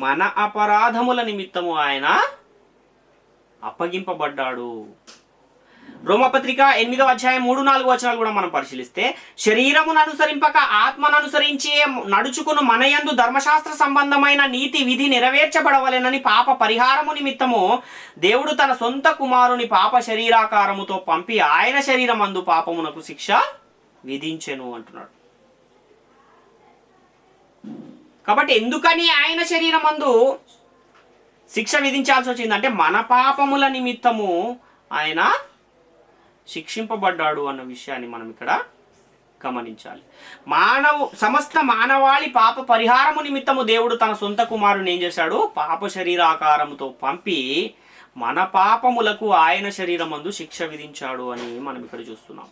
మన అపరాధముల నిమిత్తము ఆయన అప్పగింపబడ్డాడు. రోమపత్రిక 8:3-4 కూడా మనం పరిశీలిస్తే శరీరమును అనుసరింపక ఆత్మను అనుసరించి నడుచుకుని మన యందు ధర్మశాస్త్ర సంబంధమైన నీతి విధి నెరవేర్చబడవలెనని పాప పరిహారము నిమిత్తము దేవుడు తన సొంత కుమారుని పాప శరీరాకారముతో పంపి ఆయన శరీరమందు పాపమునకు శిక్ష విధించెను అంటున్నాడు. కాబట్టి ఎందుకని ఆయన శరీరమందు శిక్ష విధించాల్సి వచ్చిందంటే మన పాపముల నిమిత్తము ఆయన శిక్షింపబడ్డాడు అన్న విషయాన్ని మనం ఇక్కడ గమనించాలి. సమస్త మానవాళి పాప పరిహారము నిమిత్తము దేవుడు తన సొంత కుమారుని ఏం చేశాడు? పాప శరీరాకారముతో పంపి మన పాపములకు ఆయన శరీరమందు శిక్ష విధించాడు అని మనం ఇక్కడ చూస్తున్నాం.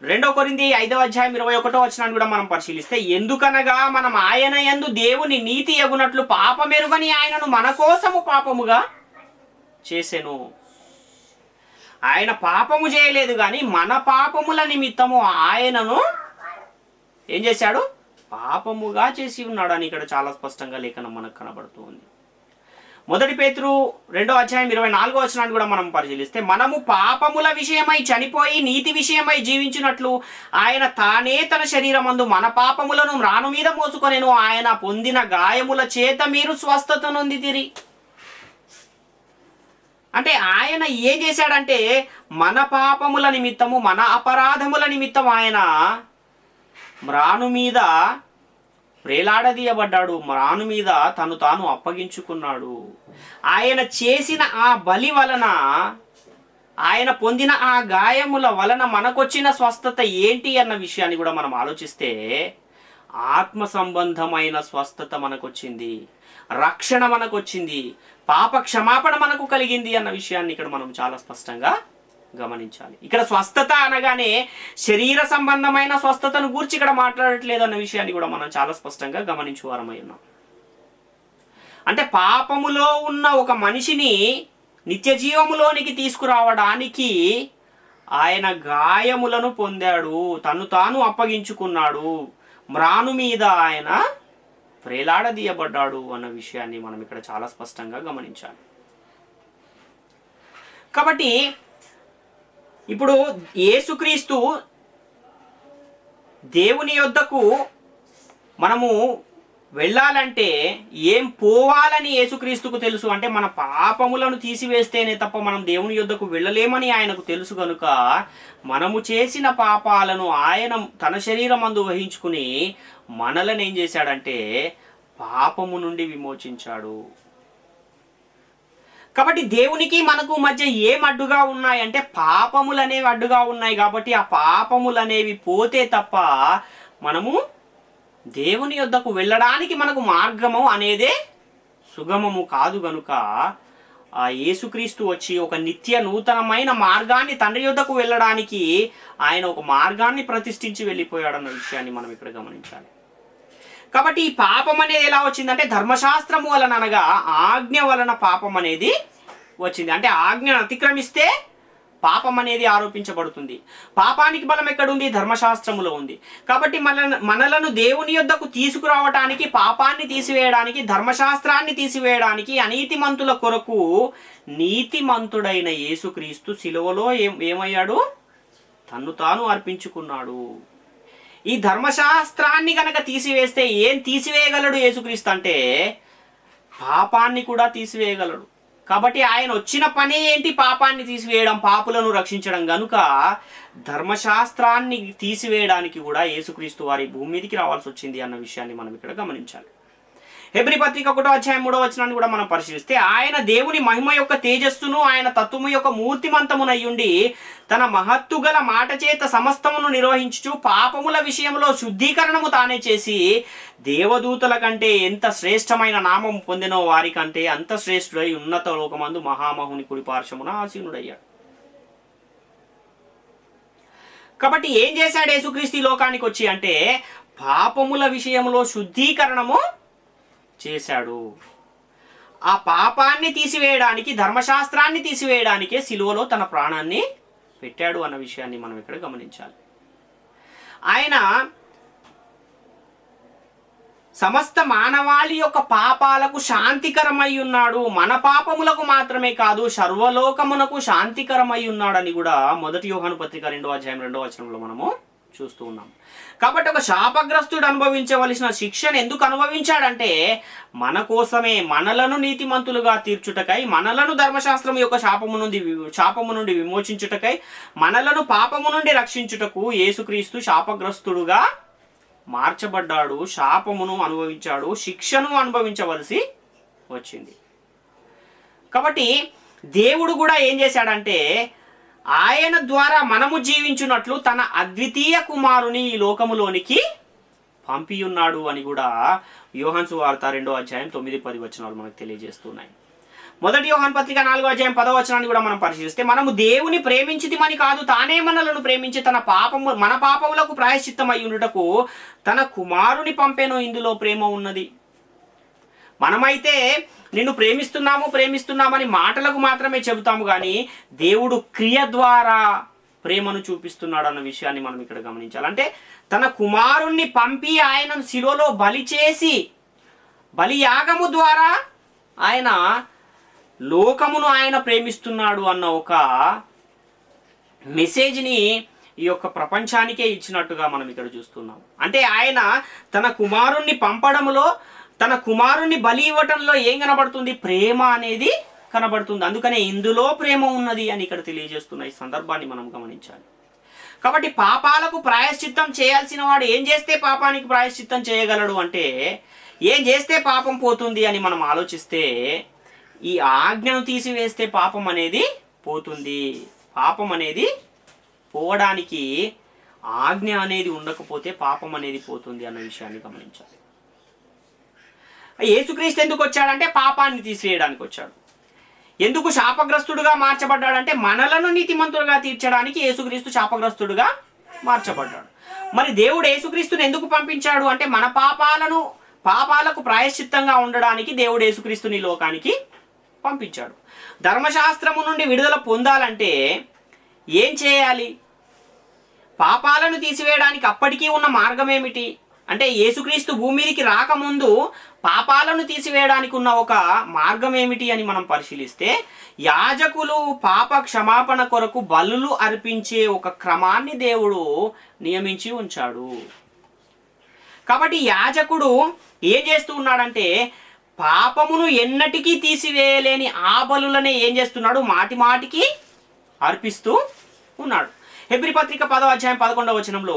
2 కొరింథీ 5:21 కూడా మనం పరిశీలిస్తే ఎందుకనగా మనం ఆయన యందు దేవుని నీతి యగునట్లు పాపమెరుగని ఆయనను మన కోసము పాపముగా చేసెను. ఆయన పాపము చేయలేదు, కానీ మన పాపముల నిమిత్తము ఆయనను ఏం చేశాడు? పాపముగా చేసి ఉన్నాడు అని ఇక్కడ చాలా స్పష్టంగా లేఖనం మనకు కనబడుతూ ఉంది. 1 పేతురు 2:24 కూడా మనం పరిశీలిస్తే, మనము పాపముల విషయమై చనిపోయి నీతి విషయమై జీవించినట్లు ఆయన తానే తన శరీరమందు మన పాపములను మ్రాను మీద మోసుకొనెను, ఆయన పొందిన గాయముల చేత మీరు స్వస్థత నొందితిరి. అంటే ఆయన ఏం చేశాడంటే మన పాపముల నిమిత్తము, మన అపరాధముల నిమిత్తం ఆయన మ్రాను మీద ప్రేలాడదీయబడ్డాడు, మ్రాను మీద తను తాను అప్పగించుకున్నాడు. ఆయన చేసిన ఆ బలి వలన, ఆయన పొందిన ఆ గాయముల వలన మనకొచ్చిన స్వస్థత ఏంటి అన్న విషయాన్ని కూడా మనం ఆలోచిస్తే, ఆత్మ సంబంధమైన స్వస్థత మనకొచ్చింది, రక్షణ మనకొచ్చింది, పాప క్షమాపణ మనకు కలిగింది అన్న విషయాన్ని ఇక్కడ మనం చాలా స్పష్టంగా గమనించాలి. ఇక్కడ స్వస్థత అనగానే శరీర సంబంధమైన స్వస్థతను గూర్చి ఇక్కడ మాట్లాడట్లేదు అన్న విషయాన్ని కూడా మనం చాలా స్పష్టంగా గమనించువారమై ఉన్నాం. అంటే పాపములో ఉన్న ఒక మనిషిని నిత్య జీవములోనికి తీసుకురావడానికి ఆయన గాయములను పొందాడు, తను తాను అప్పగించుకున్నాడు, మ్రాను మీద ఆయన ప్రేలాడదీయబడ్డాడు అన్న విషయాన్ని మనం ఇక్కడ చాలా స్పష్టంగా గమనించాలి. కాబట్టి ఇప్పుడు యేసుక్రీస్తు దేవుని యొద్దకు మనము వెళ్ళాలంటే ఏం పోవాలని యేసుక్రీస్తుకు తెలుసు. అంటే మన పాపములను తీసివేస్తేనే తప్ప మనం దేవుని యొద్దకు వెళ్ళలేమని ఆయనకు తెలుసు కనుక మనము చేసిన పాపాలను ఆయన తన శరీరమందు వహించుకుని మనలను ఏం చేశాడంటే పాపము నుండి విమోచించాడు. కాబట్టి దేవునికి మనకు మధ్య ఏం అడ్డుగా ఉన్నాయంటే పాపములు అనేవి అడ్డుగా ఉన్నాయి. కాబట్టి ఆ పాపములు అనేవి పోతే తప్ప మనము దేవుని యొద్దకు వెళ్ళడానికి మనకు మార్గము అనేదే సుగమము కాదు. గనుక ఆ యేసుక్రీస్తు వచ్చి ఒక నిత్య నూతనమైన మార్గాన్ని తండ్రి యొద్దకు వెళ్ళడానికి ఆయన ఒక మార్గాన్ని ప్రతిష్ఠించి వెళ్ళిపోయాడన్న విషయాన్ని మనం ఇక్కడ గమనించాలి. కాబట్టి ఈ పాపం అనేది ఎలా వచ్చిందంటే ధర్మశాస్త్రము వలన, అనగా ఆజ్ఞ వలన పాపం అనేది వచ్చింది. అంటే ఆజ్ఞను అతిక్రమిస్తే పాపం అనేది ఆరోపించబడుతుంది. పాపానికి బలం ఎక్కడుంది? ధర్మశాస్త్రములో ఉంది. కాబట్టి మనలను దేవుని యొద్దకు తీసుకురావడానికి, పాపాన్ని తీసివేయడానికి, ధర్మశాస్త్రాన్ని తీసివేయడానికి అనీతిమంతుల కొరకు నీతిమంతుడైన యేసుక్రీస్తు సిలువలో ఏమయ్యాడు? తన్ను తాను అర్పించుకున్నాడు. ఈ ధర్మశాస్త్రాన్ని గనక తీసివేస్తే ఏం తీసివేయగలడు యేసుక్రీస్తు అంటే పాపాన్ని కూడా తీసివేయగలడు. కాబట్టి ఆయన వచ్చిన పని ఏంటి? పాపాన్ని తీసివేయడం, పాపులను రక్షించడం. గనుక ధర్మశాస్త్రాన్ని తీసివేయడానికి కూడా యేసుక్రీస్తు వారి భూమి మీదకి రావాల్సి వచ్చింది అన్న విషయాన్ని మనం ఇక్కడ గమనించాలి. హెబ్రీ పత్రిక 1:3 కూడా మనం పరిశీలిస్తే, ఆయన దేవుని మహిమ యొక్క తేజస్సును, ఆయన తత్వము యొక్క మూర్తిమంతమునయ్యుండి తన మహత్తు గల మాట చేత సమస్తమును నిర్వహించుచు పాపముల విషయంలో శుద్ధీకరణము తానే చేసి దేవదూతల కంటే ఎంత శ్రేష్టమైన నామం పొందినో వారి కంటే అంత శ్రేష్ఠుడై ఉన్నత లోకమందు మహామహుని కుడి పార్శ్వమున ఆసీనుడయ్యాడు. కాబట్టి ఏం చేశాడు యేసుక్రీస్తు ఈ లోకానికి వచ్చి అంటే పాపముల విషయంలో శుద్ధీకరణము చేశాడు. ఆ పాపాన్ని తీసివేయడానికి, ధర్మశాస్త్రాన్ని తీసివేయడానికే సిలువలో తన ప్రాణాన్ని పెట్టాడు అన్న విషయాన్ని మనం ఇక్కడ గమనించాలి. ఆయన సమస్త మానవాళి యొక్క పాపాలకు శాంతికరమై ఉన్నాడు. మన పాపములకు మాత్రమే కాదు, సర్వలోకమునకు శాంతికరమై ఉన్నాడని కూడా 1 యోహాను పత్రిక 2:2 మనము చూస్తూ ఉన్నాం. కాబట్టి ఒక శాపగ్రస్తుడు అనుభవించవలసిన శిక్షను ఎందుకు అనుభవించాడంటే మన కోసమే, మనలను నీతిమంతులుగా తీర్చుటకై, మనలను ధర్మశాస్త్రం యొక్క శాపము నుండి విమోచించుటకై, మనలను పాపము నుండి రక్షించుటకు యేసుక్రీస్తు శాపగ్రస్తుడుగా మార్చబడ్డాడు. శాపమును అనుభవించాడు, శిక్షను అనుభవించవలసి వచ్చింది. కాబట్టి దేవుడు కూడా ఏం చేశాడంటే ఆయన ద్వారా మనము జీవించున్నట్లు తన అద్వితీయ కుమారుని ఈ లోకములోనికి పంపియున్నాడు అని కూడా యోహాను సువార్త 2:9-10 మనకు తెలియజేస్తున్నాయి. 1 యోహాను పత్రిక 4:10 కూడా మనం పరిశీలిస్తే, మనము దేవుని ప్రేమించితిమని కాదు, తానే మనలను ప్రేమించి మన పాపములకు ప్రాయశ్చిత్తమై ఉండుటకు తన కుమారుని పంపెను. ఇందులో ప్రేమ ఉన్నది. మనమైతే నిన్ను ప్రేమిస్తున్నామని మాటలకు మాత్రమే చెబుతాము, కానీ దేవుడు క్రియ ద్వారా ప్రేమను చూపిస్తున్నాడు అన్న విషయాన్ని మనం ఇక్కడ గమనించాలి. అంటే తన కుమారుణ్ణి పంపి ఆయనను శిలువలో బలియాగము ద్వారా ఆయన లోకమును ఆయన ప్రేమిస్తున్నాడు అన్న ఒక మెసేజ్ని ఈ యొక్క ప్రపంచానికే ఇచ్చినట్టుగా మనం ఇక్కడ చూస్తున్నాం. అంటే ఆయన తన కుమారుణ్ణి పంపడంలో, తన కుమారుణ్ణి బలి ఇవ్వటంలో ఏం కనబడుతుంది? ప్రేమ అనేది కనబడుతుంది. అందుకనే ఇందులో ప్రేమ ఉన్నది అని ఇక్కడ తెలియజేస్తున్న ఈ సందర్భాన్ని మనం గమనించాలి. కాబట్టి పాపాలకు ప్రాయశ్చిత్తం చేయాల్సిన వాడు ఏం చేస్తే పాపానికి ప్రాయశ్చిత్తం చేయగలడు అంటే, ఏం చేస్తే పాపం పోతుంది అని మనం ఆలోచిస్తే, ఈ ఆజ్ఞను తీసివేస్తే పాపం అనేది పోతుంది. పాపం అనేది పోవడానికి ఆజ్ఞ అనేది ఉండకపోతే పాపం అనేది పోతుంది అన్న విషయాన్ని గమనించాలి. యేసుక్రీస్తు ఎందుకు వచ్చాడంటే పాపాన్ని తీసివేయడానికి వచ్చాడు. ఎందుకు శాపగ్రస్తుడుగా మార్చబడ్డాడంటే మనలను నీతిమంతులుగా తీర్చడానికి యేసుక్రీస్తు శాపగ్రస్తుడుగా మార్చబడ్డాడు. మరి దేవుడు యేసుక్రీస్తుని ఎందుకు పంపించాడు అంటే మన పాపాలకు ప్రాయశ్చిత్తంగా ఉండడానికి దేవుడు యేసుక్రీస్తుని లోకానికి పంపించాడు. ధర్మశాస్త్రము నుండి విడుదల పొందాలంటే ఏం చేయాలి? పాపాలను తీసివేయడానికి అప్పటికీ ఉన్న మార్గం ఏమిటి అంటే, యేసుక్రీస్తు భూమి మీదకి రాకముందు పాపాలను తీసివేయడానికి ఉన్న ఒక మార్గం ఏమిటి అని మనం పరిశీలిస్తే, యాజకులు పాప క్షమాపణ కొరకు బలులు అర్పించే ఒక క్రమాన్ని దేవుడు నియమించి ఉంచాడు. కాబట్టి యాజకుడు ఏం చేస్తూ ఉన్నాడంటే, పాపమును ఎన్నటికీ తీసివేయలేని ఆ బలులనే ఏం చేస్తున్నాడు? మాటి మాటికి అర్పిస్తూ ఉన్నాడు. హెబ్రీ పత్రిక 10వ అధ్యాయం 11వ వచనంలో,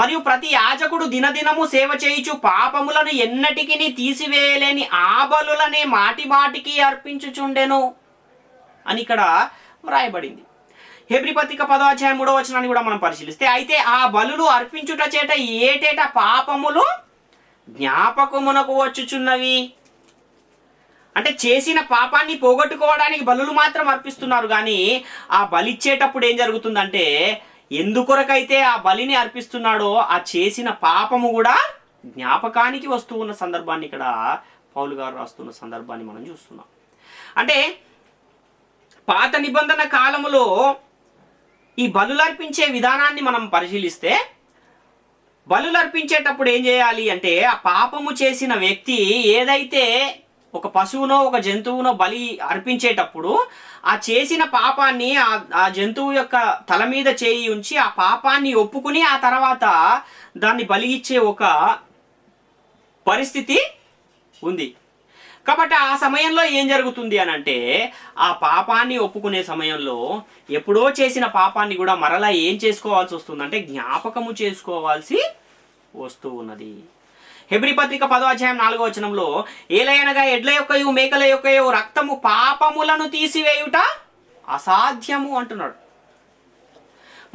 మరియు ప్రతి యాజకుడు దినదినము సేవ చేయుచు పాపములను ఎన్నటికి తీసివేయలేని ఆ బలులనే మాటి మాటికి అర్పించుచుండెను అని ఇక్కడ వ్రాయబడింది. హెబ్రీ పత్రిక 10వ అధ్యాయం 3వ వచనాన్ని కూడా మనం పరిశీలిస్తే, అయితే ఆ బలులు అర్పించుట చేత ఏటేటా పాపములు జ్ఞాపకమునకు వచ్చుచున్నవి. అంటే చేసిన పాపాన్ని పోగొట్టుకోవడానికి బలులు మాత్రం అర్పిస్తున్నారు, కానీ ఆ బలిచ్చేటప్పుడు ఏం జరుగుతుందంటే, ఎందుకొరకైతే ఆ బలిని అర్పిస్తున్నాడో ఆ చేసిన పాపము కూడా జ్ఞాపకానికి వస్తూ ఉన్న సందర్భాన్ని ఇక్కడ పౌలు గారు రాస్తున్న సందర్భాన్ని మనం చూస్తున్నాం. అంటే పాత నిబంధన కాలములో ఈ బలులు అర్పించే విధానాన్ని మనం పరిశీలిస్తే, బలులు అర్పించేటప్పుడు ఏం చేయాలి అంటే, ఆ పాపము చేసిన వ్యక్తి ఏదైతే ఒక పశువునో ఒక జంతువునో బలి అర్పించేటప్పుడు ఆ చేసిన పాపాన్ని ఆ జంతువు యొక్క తల మీద చేయి ఉంచి ఆ పాపాన్ని ఒప్పుకుని ఆ తర్వాత దాన్ని బలి ఇచ్చే ఒక పరిస్థితి ఉంది. కాబట్టి ఆ సమయంలో ఏం జరుగుతుంది అని అంటే, ఆ పాపాన్ని ఒప్పుకునే సమయంలో ఎప్పుడో చేసిన పాపాన్ని కూడా మరలా ఏం చేసుకోవాల్సి వస్తుందంటే, జ్ఞాపకము చేసుకోవాల్సి వస్తూ ఉన్నది. హెబ్రీ పత్రిక 10వ అధ్యాయం 4వ వచనంలో, ఏలయనగా ఎడ్ల యొక్కయు మేకల యొక్కయు రక్తము పాపములను తీసివేయుట అసాధ్యము అంటున్నాడు.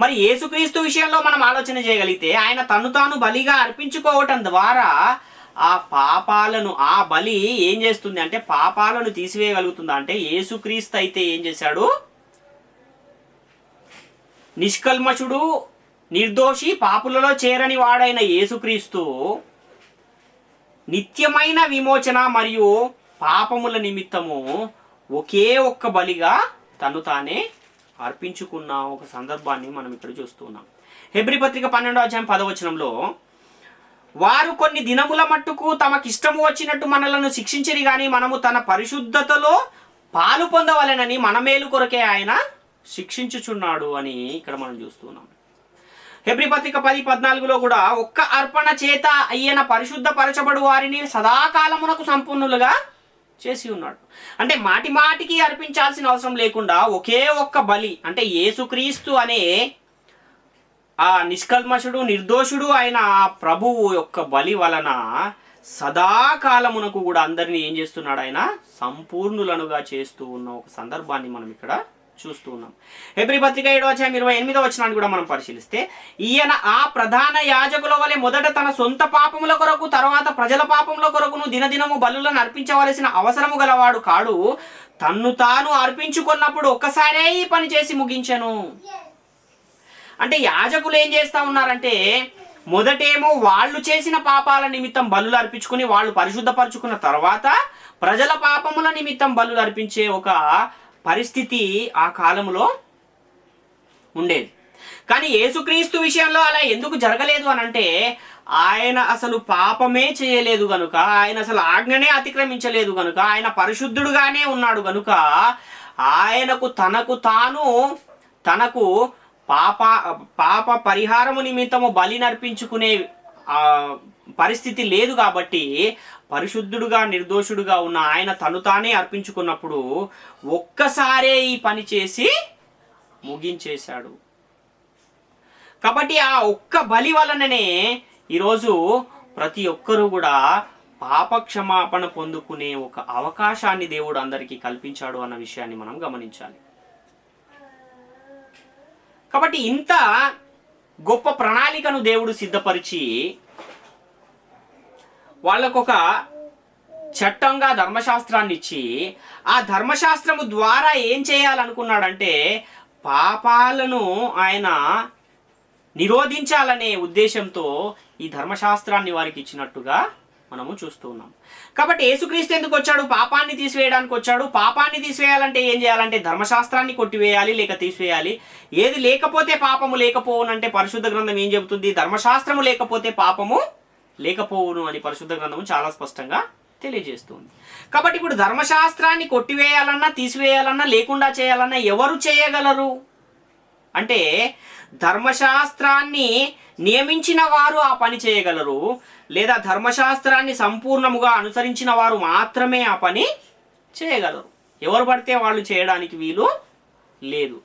మరి యేసుక్రీస్తు విషయంలో మనం ఆలోచన చేయగలిగితే, ఆయన తను తాను బలిగా అర్పించుకోవటం ద్వారా ఆ బలి ఏం చేస్తుంది అంటే పాపాలను తీసివేయగలుగుతుందా అంటే, యేసుక్రీస్తు అయితే ఏం చేశాడు? నిష్కల్మషుడు, నిర్దోషి, పాపులలో చేరని వాడైన యేసుక్రీస్తు నిత్యమైన విమోచన మరియు పాపముల నిమిత్తము ఒకే ఒక్క బలిగా తను తానే అర్పించుకున్న ఒక సందర్భాన్ని మనం ఇక్కడ చూస్తున్నాం. హెబ్రీ పత్రిక 12వ అధ్యాయం 10వ వచనంలో, వారు కొన్ని దినముల మట్టుకు తమకిష్టము వచ్చినట్టు మనలను శిక్షించిరి, కానీ మనము తన పరిశుద్ధతలో పాలు పొందవలెనని మన మేలు కొరకే ఆయన శిక్షించుచున్నాడు అని ఇక్కడ మనం చూస్తున్నాం. హెబ్రీ పత్రిక 10:14లో కూడా, ఒక్క అర్పణ చేత అయ్యన పరిశుద్ధపరచబడు వారిని సదాకాలమునకు సంపూర్ణులుగా చేసి ఉన్నాడు. అంటే మాటి మాటికి అర్పించాల్సిన అవసరం లేకుండా ఒకే ఒక్క బలి, అంటే యేసుక్రీస్తు అనే ఆ నిష్కల్మషుడు, నిర్దోషుడు అయిన ప్రభువు యొక్క బలి వలన సదాకాలమునకు కూడా అందరినీ ఏం చేస్తున్నాడు? ఆయన సంపూర్ణులనుగా చేస్తూ ఉన్న ఒక సందర్భాన్ని మనం ఇక్కడ చూస్తూ ఉన్నాం. హెబ్రీ పత్రిక 7వ అధ్యాయం 28వ వచనాన్ని కూడా మనం పరిశీలిస్తే, ఈయన ఆ ప్రధాన యాజకుల వలె మొదట తన సొంత పాపముల కొరకు, తర్వాత ప్రజల పాపముల కొరకును దినదినము బలులను అర్పించవలసిన అవసరము గలవాడు కాడు, తన్ను తాను అర్పించుకున్నప్పుడు ఒక్కసారే ఈ పని చేసి ముగించెను. అంటే యాజకులు ఏం చేస్తూ ఉన్నారంటే, మొదటేమో వాళ్ళు చేసిన పాపాల నిమిత్తం బలులు అర్పించుకుని వాళ్ళు పరిశుద్ధపరచుకున్న తర్వాత ప్రజల పాపముల నిమిత్తం బలులు అర్పించే ఒక పరిస్థితి ఆ కాలంలో ఉండేది. కానీ యేసుక్రీస్తు విషయంలో అలా ఎందుకు జరగలేదు అని అంటే, ఆయన అసలు పాపమే చేయలేదు గనుక, ఆయన అసలు ఆజ్ఞనే అతిక్రమించలేదు గనుక, ఆయన పరిశుద్ధుడుగానే ఉన్నాడు గనుక, ఆయనకు తనకు పాప పరిహారము నిమిత్తము బలి నర్పించుకునే పరిస్థితి లేదు. కాబట్టి పరిశుద్ధుడుగా నిర్దోషుడుగా ఉన్న ఆయన తను తానే అర్పించుకున్నప్పుడు ఒక్కసారే ఈ పని చేసి ముగించేశాడు. కాబట్టి ఆ ఒక్క బలి వలననే ఈరోజు ప్రతి ఒక్కరూ కూడా పాప క్షమాపణ పొందుకునే ఒక అవకాశాన్ని దేవుడు అందరికీ కల్పించాడు అన్న విషయాన్ని మనం గమనించాలి. కాబట్టి ఇంత గొప్ప ప్రణాళికను దేవుడు సిద్ధపరిచి వాళ్ళకొక చట్టంగా ధర్మశాస్త్రాన్ని ఇచ్చి, ఆ ధర్మశాస్త్రము ద్వారా ఏం చేయాలనుకున్నాడంటే పాపాలను ఆయన నిరోధించాలనే ఉద్దేశంతో ఈ ధర్మశాస్త్రాన్ని వారికి ఇచ్చినట్టుగా మనము చూస్తూ ఉన్నాం. కాబట్టి యేసుక్రీస్తు ఎందుకు వచ్చాడు? పాపాన్ని తీసివేయడానికి వచ్చాడు. పాపాన్ని తీసివేయాలంటే ఏం చేయాలంటే ధర్మశాస్త్రాన్ని కొట్టివేయాలి, లేక తీసివేయాలి. ఏది లేకపోతే పాపము లేకపోవునంటే పరిశుద్ధ గ్రంథం ఏం చెబుతుంది? ధర్మశాస్త్రము లేకపోతే పాపము లేకపోవును అని పరిశుద్ధ గ్రంథము చాలా స్పష్టంగా తెలియజేస్తుంది. కాబట్టి ఇప్పుడు ధర్మశాస్త్రాన్ని కొట్టివేయాలన్నా, తీసివేయాలన్నా, లేకుండా చేయాలన్నా ఎవరు చేయగలరు అంటే ధర్మశాస్త్రాన్ని నియమించిన వారు ఆ పని చేయగలరు, లేదా ధర్మశాస్త్రాన్ని సంపూర్ణముగా అనుసరించిన వారు మాత్రమే ఆ పని చేయగలరు. ఎవరు పడితే వాళ్ళు చేయడానికి వీలు లేదు.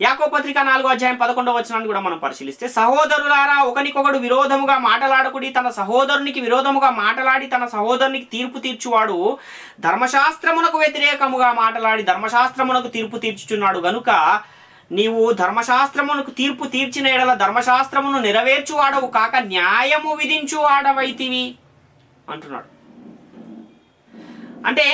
యాకోబు పత్రిక 4:11 కూడా మనం పరిశీలిస్తే, సహోదరులారా ఒకనికొకడు విరోధముగా మాటలాడకుడి, తన సహోదరునికి విరోధముగా మాటలాడి తన సహోదరునికి తీర్పు తీర్చువాడు ధర్మశాస్త్రమునకు వ్యతిరేకముగా మాటలాడి ధర్మశాస్త్రమునకు తీర్పు తీర్చుచున్నాడు గనుక నీవు ధర్మశాస్త్రమునకు తీర్పు తీర్చిన ఎడల ధర్మశాస్త్రమును నెరవేర్చువాడవు కాక న్యాయము విధించువాడవైతివి అంటున్నాడు. అంటే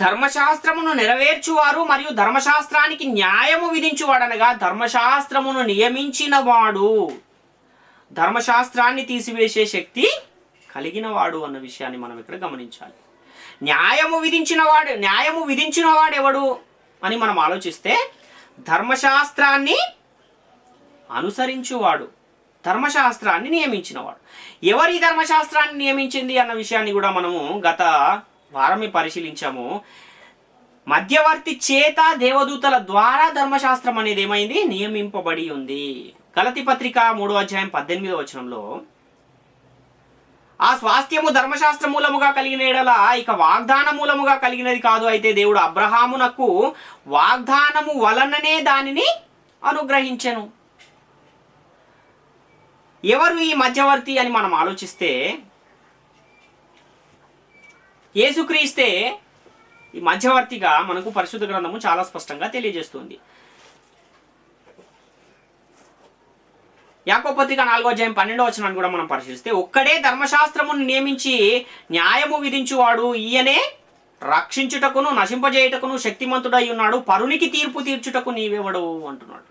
ధర్మశాస్త్రమును నెరవేర్చువారు మరియు ధర్మశాస్త్రానికి న్యాయము విధించువాడనగా ధర్మశాస్త్రమును నియమించిన వాడు ధర్మశాస్త్రాన్ని తీసివేసే శక్తి కలిగిన వాడు అన్న విషయాన్ని మనం ఇక్కడ గమనించాలి. న్యాయము విధించిన వాడు ఎవడు అని మనం ఆలోచిస్తే ధర్మశాస్త్రాన్ని అనుసరించువాడు, ధర్మశాస్త్రాన్ని నియమించినవాడు. ఎవరి ధర్మశాస్త్రాన్ని నియమించింది అన్న విషయాన్ని కూడా మనము గత వారమే పరిశీలించాము. మధ్యవర్తి చేత దేవదూతల ద్వారా ధర్మశాస్త్రం అనేది ఏమైంది? నియమింపబడి ఉంది. గలతీ పత్రిక 3:18 ఆ స్వాస్థ్యము ధర్మశాస్త్ర మూలముగా కలిగిన ఎడల ఇక వాగ్దాన మూలముగా కలిగినది కాదు, అయితే దేవుడు అబ్రహామునకు వాగ్దానము వలననే దానిని అనుగ్రహించెను. ఎవరు ఈ మధ్యవర్తి అని మనం ఆలోచిస్తే యేసుక్రీస్తే ఈ మధ్యవర్తిగా మనకు పరిశుద్ధ గ్రంథము చాలా స్పష్టంగా తెలియజేస్తుంది. యాకోబు పత్రిక 4:12 కూడా మనం పరిశీలిస్తే, ఒక్కడే ధర్మశాస్త్రమును నియమించి న్యాయము విధించువాడు, ఈయనే రక్షించుటకును నశింపజేయుటకును శక్తిమంతుడై ఉన్నాడు, పరునికి తీర్పు తీర్చుటకు నీవెవడు అంటున్నాడు.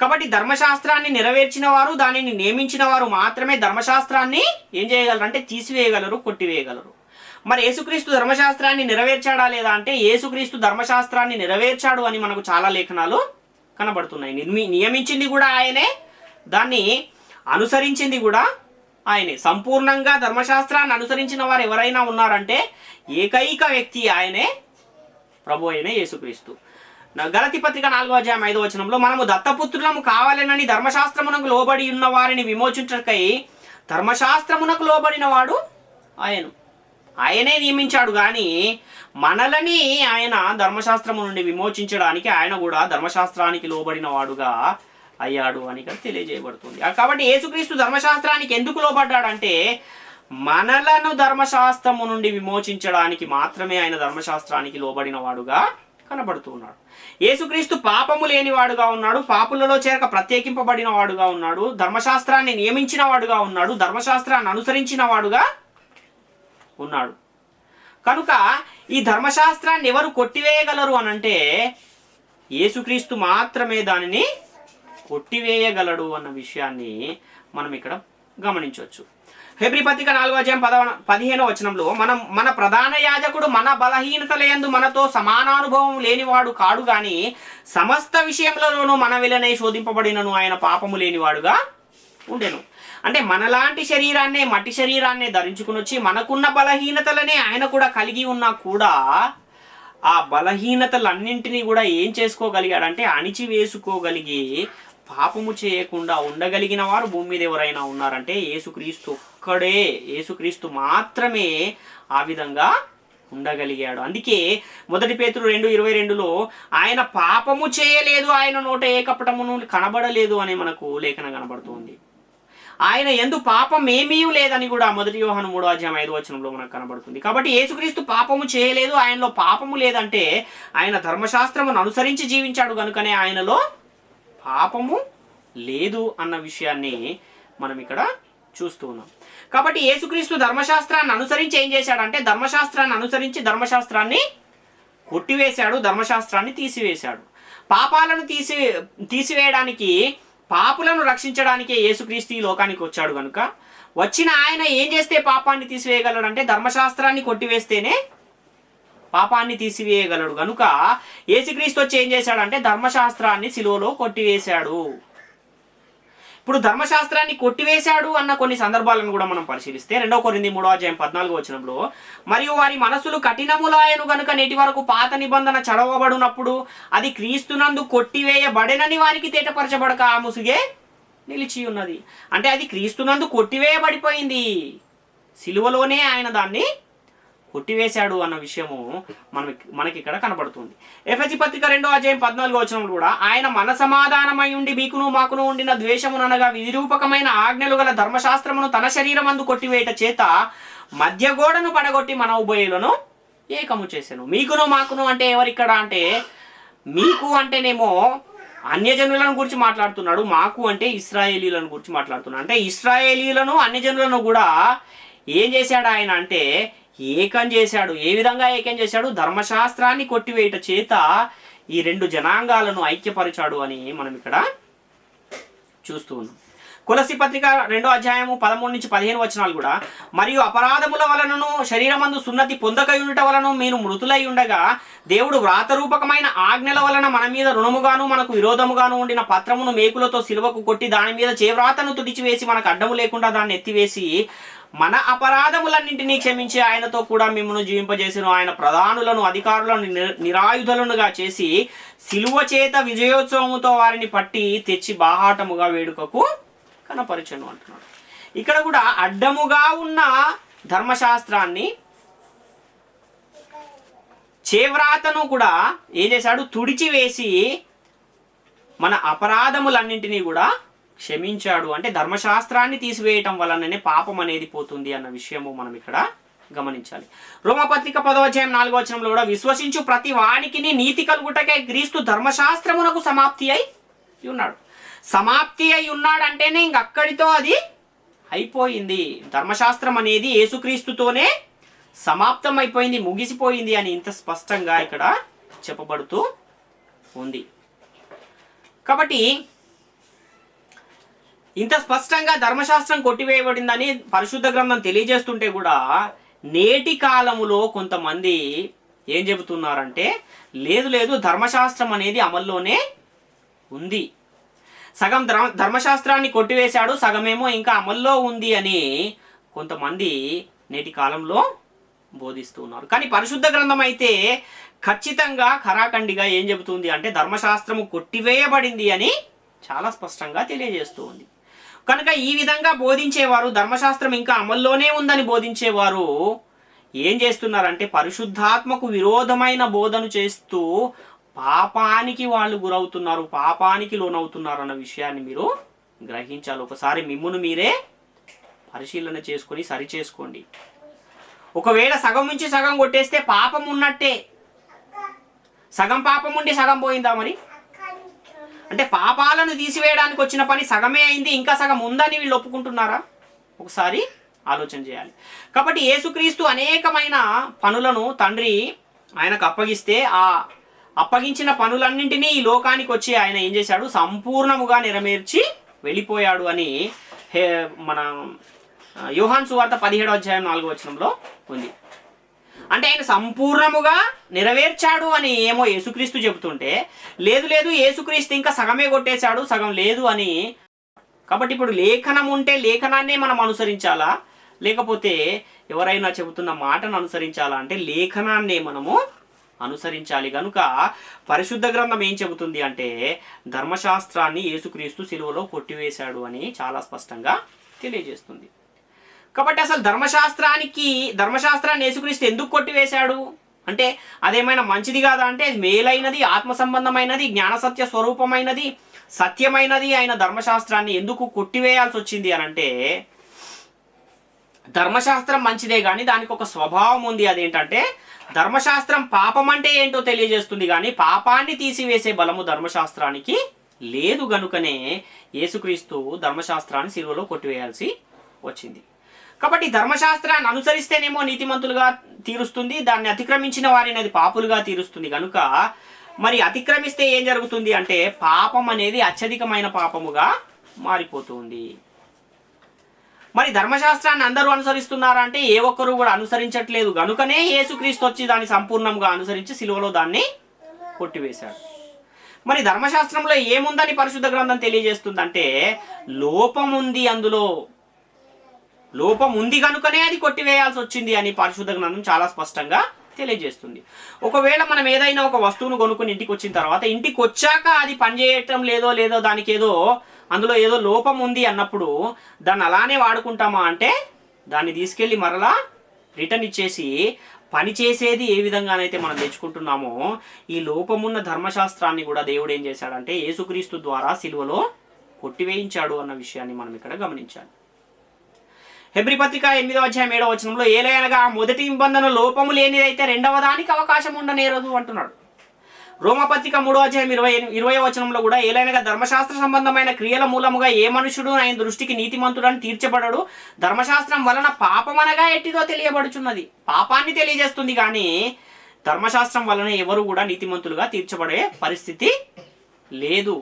కాబట్టి ధర్మశాస్త్రాన్ని నెరవేర్చిన వారు, దానిని నియమించిన వారు మాత్రమే ధర్మశాస్త్రాన్ని ఏం చేయగలరు అంటే తీసివేయగలరు, కొట్టివేయగలరు. మరి యేసుక్రీస్తు ధర్మశాస్త్రాన్ని నెరవేర్చాడా లేదా అంటే యేసుక్రీస్తు ధర్మశాస్త్రాన్ని నెరవేర్చాడు అని మనకు చాలా లేఖనాలు కనబడుతున్నాయి. నియమించింది కూడా ఆయనే, దాన్ని అనుసరించింది కూడా ఆయనే. సంపూర్ణంగా ధర్మశాస్త్రాన్ని అనుసరించిన వారు ఎవరైనా ఉన్నారంటే ఏకైక వ్యక్తి ఆయనే, ప్రభు అయిన యేసుక్రీస్తు. గలతీ పత్రిక 4:5 మనము దత్తపుత్రులము కావాలనని ధర్మశాస్త్రమునకు లోబడి ఉన్న వారిని విమోచించటకై ధర్మశాస్త్రమునకు లోబడిన వాడు ఆయనే నియమించాడు. కానీ మనలని ఆయన ధర్మశాస్త్రము నుండి విమోచించడానికి ఆయన కూడా ధర్మశాస్త్రానికి లోబడిన వాడుగా అయ్యాడు అని తెలియజేయబడుతుంది. కాబట్టి యేసుక్రీస్తు ధర్మశాస్త్రానికి ఎందుకు లోబడ్డాడంటే మనలను ధర్మశాస్త్రము నుండి విమోచించడానికి మాత్రమే ఆయన ధర్మశాస్త్రానికి లోబడిన వాడుగా కనబడుతున్నాడు. యేసుక్రీస్తు పాపము లేనివాడుగా ఉన్నాడు, పాపులలో చేరక ప్రత్యేకింపబడిన వాడుగా ఉన్నాడు, ధర్మశాస్త్రాన్ని నియమించిన వాడుగా ఉన్నాడు, ధర్మశాస్త్రాన్ని అనుసరించిన వాడుగా ఉన్నాడు. కనుక ఈ ధర్మశాస్త్రాన్ని ఎవరు కొట్టివేయగలరు అనంటే యేసుక్రీస్తు మాత్రమే దానిని కొట్టివేయగలడు అన్న విషయాన్ని మనం ఇక్కడ గమనించవచ్చు. హెబ్రీ పత్రిక 4:15 వచనంలో మన ప్రధాన యాజకుడు మన బలహీనతల యందు మనతో సమానానుభవం లేనివాడు కాడు గాని సమస్త విషయములలోనూ మన వలెనే శోధింపబడినను ఆయన పాపము లేనివాడుగా ఉండెను. అంటే మనలాంటి శరీరాన్నే, మట్టి శరీరాన్నే ధరించుకుని వచ్చి మనకున్న బలహీనతలనే ఆయన కూడా కలిగి ఉన్నా కూడా ఆ బలహీనతలన్నింటినీ కూడా ఏం చేసుకోగలిగాడంటే అణిచివేసుకోగలిగి పాపము చేయకుండా ఉండగలిగిన వారు భూమి మీద ఎవరైనా ఉన్నారంటే యేసుక్రీస్తు ఒక్కడే, యేసుక్రీస్తు మాత్రమే ఆ విధంగా ఉండగలిగాడు. అందుకే 1 పేతురు 2:22లో ఆయన పాపము చేయలేదు, ఆయన నోట ఏ కపటమును కనబడలేదు అని మనకు లేఖనం కనబడుతుంది. ఆయన యందు పాపం ఏమీ లేదని కూడా 1 యోహాను 3:5 మనకు కనబడుతుంది. కాబట్టి యేసుక్రీస్తు పాపము చేయలేదు, ఆయనలో పాపము లేదంటే ఆయన ధర్మశాస్త్రమును అనుసరించి జీవించాడు కనుకనే ఆయనలో పాపము లేదు అన్న విషయాన్ని మనం ఇక్కడ చూస్తూ ఉన్నాం. కాబట్టి యేసుక్రీస్తు ధర్మశాస్త్రాన్ని అనుసరించి ఏం చేశాడంటే ధర్మశాస్త్రాన్ని అనుసరించి ధర్మశాస్త్రాన్ని కొట్టివేశాడు, ధర్మశాస్త్రాన్ని తీసివేశాడు. పాపాలను తీసివేయడానికి, పాపులను రక్షించడానికే యేసుక్రీస్తు ఈ లోకానికి వచ్చాడు కనుక వచ్చిన ఆయన ఏం చేస్తే పాపాన్ని తీసివేయగలడంటే ధర్మశాస్త్రాన్ని కొట్టివేస్తేనే పాపాన్ని తీసివేయగలడు కనుక యేసుక్రీస్తు వచ్చి ఏం చేశాడంటే ధర్మశాస్త్రాన్ని సిలువలో కొట్టివేశాడు. ఇప్పుడు ధర్మశాస్త్రాన్ని కొట్టివేశాడు అన్న కొన్ని సందర్భాలను కూడా మనం పరిశీలిస్తే 2 కొరింథీ 3:14 మరియు వారి మనసులు కఠినములాయను గనుక నేటి వరకు పాత నిబంధన చదవబడినప్పుడు అది క్రీస్తునందు కొట్టివేయబడెనని వారికి తేటపరచబడక ఆ ముసుగే నిలిచి ఉన్నది. అంటే అది క్రీస్తునందు కొట్టివేయబడిపోయింది, సిలువలోనే ఆయన దాన్ని కొట్టివేశాడు అన్న విషయము మనకి ఇక్కడ కనబడుతుంది. ఎఫెసీ పత్రిక 2:14 కూడా ఆయన మన సమాధానమై ఉండి మీకును మాకును ఉండిన ద్వేషముననగా విధిరూపకమైన ఆజ్ఞలు గల ధర్మశాస్త్రమును తన శరీరమందు కొట్టివేయట చేత మధ్య గోడను పడగొట్టి మన ఉభయులను ఏకము చేశాను. మీకును మాకును అంటే ఎవరిక్కడ అంటే మీకు అంటేనేమో అన్యజనులను గురించి మాట్లాడుతున్నాడు, మాకు అంటే ఇశ్రాయేలీలను గురించి మాట్లాడుతున్నాడు. అంటే ఇశ్రాయేలీలను అన్యజనులను కూడా ఏం చేశాడు ఆయన అంటే ఏకం చేశాడు. ఏ విధంగా ఏకం చేశాడు? ధర్మశాస్త్రాన్ని కొట్టివేయట చేత ఈ 2 జనాంగాలను ఐక్యపరిచాడు అని మనం ఇక్కడ చూస్తూ ఉన్నాం. కొలస్సీ పత్రిక 2:13-15 కూడా మరియు అపరాధముల వలనను శరీరమందు సున్నతి పొందకయుండుట వలన మీరు మృతులై ఉండగా దేవుడు వ్రాతరూపకమైన ఆజ్ఞల వలన మన మీద రుణముగాను మనకు విరోధముగాను ఉండిన పత్రమును మేకులతో సిలువకు కొట్టి దాని మీద చేవ్రాతను తుడిచివేసి మనకు అడ్డము లేకుండా దాన్ని ఎత్తివేసి మన అపరాధములన్నింటినీ క్షమించి ఆయనతో కూడా మిమ్మల్ని జీవింపజేసిన ఆయన ప్రధానులను అధికారులను నిరాయుధులనుగా చేసి సిలువ చేత విజయోత్సవముతో వారిని పట్టి తెచ్చి బాహాటముగా వేడుకకు కనపరిచెను అంటున్నాడు. ఇక్కడ కూడా అడ్డముగా ఉన్న ధర్మశాస్త్రాన్ని చేవ్రాతను కూడా ఏం చేశాడు? తుడిచివేసి మన అపరాధములన్నింటినీ కూడా క్షమించాడు. అంటే ధర్మశాస్త్రాన్ని తీసివేయటం వలననే పాపం అనేది పోతుంది అన్న విషయము మనం ఇక్కడ గమనించాలి. రోమపత్రిక 10:4 కూడా విశ్వసించు ప్రతి వానికి నీతి కలుగుటకై క్రీస్తు ధర్మశాస్త్రమునకు సమాప్తి అయి ఉన్నాడు. సమాప్తి అయి ఉన్నాడంటేనే ఇంకక్కడితో అది అయిపోయింది. ధర్మశాస్త్రం అనేది యేసుక్రీస్తుతోనే సమాప్తం అయిపోయింది, ముగిసిపోయింది అని ఇంత స్పష్టంగా ఇక్కడ చెప్పబడుతూ ఉంది. కాబట్టి ఇంత స్పష్టంగా ధర్మశాస్త్రం కొట్టివేయబడిందని పరిశుద్ధ గ్రంథం తెలియజేస్తుంటే కూడా నేటి కాలములో కొంతమంది ఏం చెబుతున్నారంటే లేదు ధర్మశాస్త్రం అనేది అమల్లోనే ఉంది, సగం ధర్మశాస్త్రాన్ని కొట్టివేశాడు, సగమేమో ఇంకా అమల్లో ఉంది అని కొంతమంది నేటి కాలంలో బోధిస్తున్నారు. కానీ పరిశుద్ధ గ్రంథం అయితే ఖచ్చితంగా ఖరాఖండిగా ఏం చెబుతుంది అంటే ధర్మశాస్త్రము కొట్టివేయబడింది అని చాలా స్పష్టంగా తెలియజేస్తూ ఉంది. కనుక ఈ విధంగా బోధించేవారు, ధర్మశాస్త్రం ఇంకా అమల్లోనే ఉందని బోధించేవారు ఏం చేస్తున్నారంటే పరిశుద్ధాత్మకు విరోధమైన బోధన చేస్తూ పాపానికి వాళ్ళు గురవుతున్నారు, పాపానికి లోనవుతున్నారు అన్న విషయాన్ని మీరు గ్రహించాలి. ఒకసారి మిమ్మును మీరే పరిశీలన చేసుకొని సరి చేసుకోండి. ఒకవేళ సగం నుంచి సగం కొట్టేస్తే పాపం ఉన్నట్టే. సగం పాపం ఉండి సగం పోయిందా మరి? అంటే పాపాలను తీసివేయడానికి వచ్చిన పని సగమే అయింది, ఇంకా సగం ఉందని వీళ్ళు ఒప్పుకుంటున్నారా? ఒకసారి ఆలోచన చేయాలి. కాబట్టి యేసుక్రీస్తు అనేకమైన పనులను తండ్రి ఆయనకు అప్పగిస్తే ఆ అప్పగించిన పనులన్నింటినీ ఈ లోకానికి వచ్చి ఆయన ఏం చేశాడు? సంపూర్ణముగా నెరవేర్చి వెళ్ళిపోయాడు అని మన యోహాను సువార్త 17వ అధ్యాయం 4వ వచనంలో ఉంది. అంటే ఆయన సంపూర్ణముగా నెరవేర్చాడు అని ఏమో యేసుక్రీస్తు చెబుతుంటే, లేదు లేదు యేసుక్రీస్తు ఇంకా సగమే కొట్టేశాడు, సగం లేదు అని. కాబట్టి ఇప్పుడు లేఖనం ఉంటే లేఖనాన్నే మనం అనుసరించాలా, లేకపోతే ఎవరైనా చెబుతున్న మాటను అనుసరించాలా అంటే లేఖనాన్నే మనము అనుసరించాలి. కనుక పరిశుద్ధ గ్రంథం ఏం చెబుతుంది అంటే ధర్మశాస్త్రాన్ని యేసుక్రీస్తు సిలువలో కొట్టివేశాడు అని చాలా స్పష్టంగా తెలియజేస్తుంది. కాబట్టి అసలు ధర్మశాస్త్రాన్ని యేసుక్రీస్తు ఎందుకు కొట్టివేశాడు అంటే అదేమైనా మంచిది కాదా అంటే అది మేలైనది, ఆత్మ సంబంధమైనది, జ్ఞానసత్య స్వరూపమైనది, సత్యమైనది అయిన ధర్మశాస్త్రాన్ని ఎందుకు కొట్టివేయాల్సి వచ్చింది అని అంటే ధర్మశాస్త్రం మంచిదే కానీ దానికి ఒక స్వభావం ఉంది. అదేంటంటే ధర్మశాస్త్రం పాపం అంటే ఏంటో తెలియజేస్తుంది కానీ పాపాన్ని తీసివేసే బలము ధర్మశాస్త్రానికి లేదు. గనుకనే యేసుక్రీస్తు ధర్మశాస్త్రాన్ని సిలువలో కొట్టివేయాల్సి వచ్చింది. కాబట్టి ధర్మశాస్త్రాన్ని అనుసరిస్తేనేమో నీతిమంతులుగా తీరుస్తుంది, దాన్ని అతిక్రమించిన వారిని అది పాపులుగా తీరుస్తుంది. కనుక మరి అతిక్రమిస్తే ఏం జరుగుతుంది అంటే పాపం అనేది అత్యధికమైన పాపముగా మారిపోతుంది. మరి ధర్మశాస్త్రాన్ని అందరూ అనుసరిస్తున్నారా అంటే ఏ ఒక్కరు కూడా అనుసరించట్లేదు. గనుకనే యేసుక్రీస్తు వచ్చి దాన్ని సంపూర్ణంగా అనుసరించి సిలువలో దాన్ని కొట్టివేశాడు. మరి ధర్మశాస్త్రంలో ఏముందని పరిశుద్ధ గ్రంథం తెలియజేస్తుందంటే లోపం ఉంది, అందులో లోపం ఉంది కనుకనే అది కొట్టివేయాల్సి వచ్చింది అని పరిశుద్ధ గ్రంథం చాలా స్పష్టంగా తెలియజేస్తుంది. ఒకవేళ మనం ఏదైనా ఒక వస్తువును కొనుక్కుని ఇంటికి వచ్చిన తర్వాత ఇంటికి వచ్చాక అది పనిచేయటం లేదో దానికి అందులో ఏదో లోపం ఉంది అన్నప్పుడు దాన్ని అలానే వాడుకుంటామా అంటే దాన్ని తీసుకెళ్ళి మరలా రిటర్న్ ఇచ్చేసి పని చేసేది ఏ విధంగానైతే మనం తెచ్చుకుంటున్నామో ఈ లోపమున్న ధర్మశాస్త్రాన్ని కూడా దేవుడు ఏం చేశాడంటే యేసుక్రీస్తు ద్వారా సిలువలో కొట్టివేయించాడు అన్న విషయాన్ని మనం ఇక్కడ గమనించాలి. హెబ్రీ పత్రిక 8వ అధ్యాయం 7వ వచనంలో ఏలయనగా మొదటి నిబంధన లోపము లేనిదైతే రెండవ దానికి అవకాశం ఉండనేరదు అంటున్నాడు. రోమపత్రిక 3వ అధ్యాయం 20వ వచనంలో కూడా ఏలైనగా ధర్మశాస్త్ర సంబంధమైన క్రియల మూలముగా ఏ మనుషుడు ఆయన దృష్టికి నీతిమంతుడని తీర్చబడడు, ధర్మశాస్త్రం వలన పాపమనగా ఎట్టిదో తెలియబడుచున్నది. పాపాన్ని తెలియజేస్తుంది కానీ ధర్మశాస్త్రం వలన ఎవరు కూడా నీతిమంతులుగా తీర్చబడే పరిస్థితి లేదు.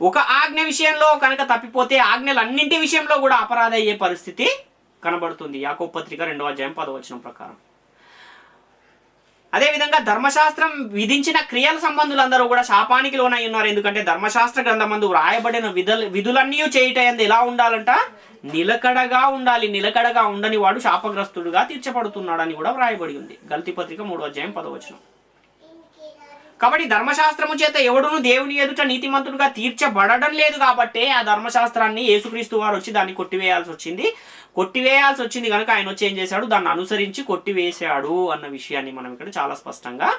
ఒక ఆజ్ఞ విషయంలో కనుక తప్పిపోతే ఆజ్ఞలన్నింటి విషయంలో కూడా అపరాధ అయ్యే పరిస్థితి కనబడుతుంది. యాకోబు పత్రిక 2వ అధ్యాయం 10వ వచనం ప్రకారం. అదేవిధంగా ధర్మశాస్త్రం విధించిన క్రియల సంబంధులందరూ కూడా శాపానికి లోనై ఉన్నారు. ఎందుకంటే ధర్మశాస్త్ర గ్రంథమందు వ్రాయబడిన విధులన్నీ చేయటం ఎలా ఉండాలంట నిలకడగా ఉండాలి. నిలకడగా ఉండని వాడు శాపగ్రస్తుడుగా తీర్చబడుతున్నాడని కూడా వ్రాయబడి ఉంది. గల్తీ పత్రిక 3వ అధ్యాయం 10వ వచనం. కాబట్టి ధర్మశాస్త్రము చేత ఎవడును దేవుని ఎదుట నీతిమంతుడుగా తీర్చబడడం లేదు కాబట్టి ఆ ధర్మశాస్త్రాన్ని యేసుక్రీస్తు వారు వచ్చి దాన్ని కొట్టివేయాల్సి వచ్చింది కనుక ఆయన వచ్చి ఏం చేశాడు దాన్ని అనుసరించి కొట్టివేశాడు అన్న విషయాన్ని మనం ఇక్కడ చాలా స్పష్టంగా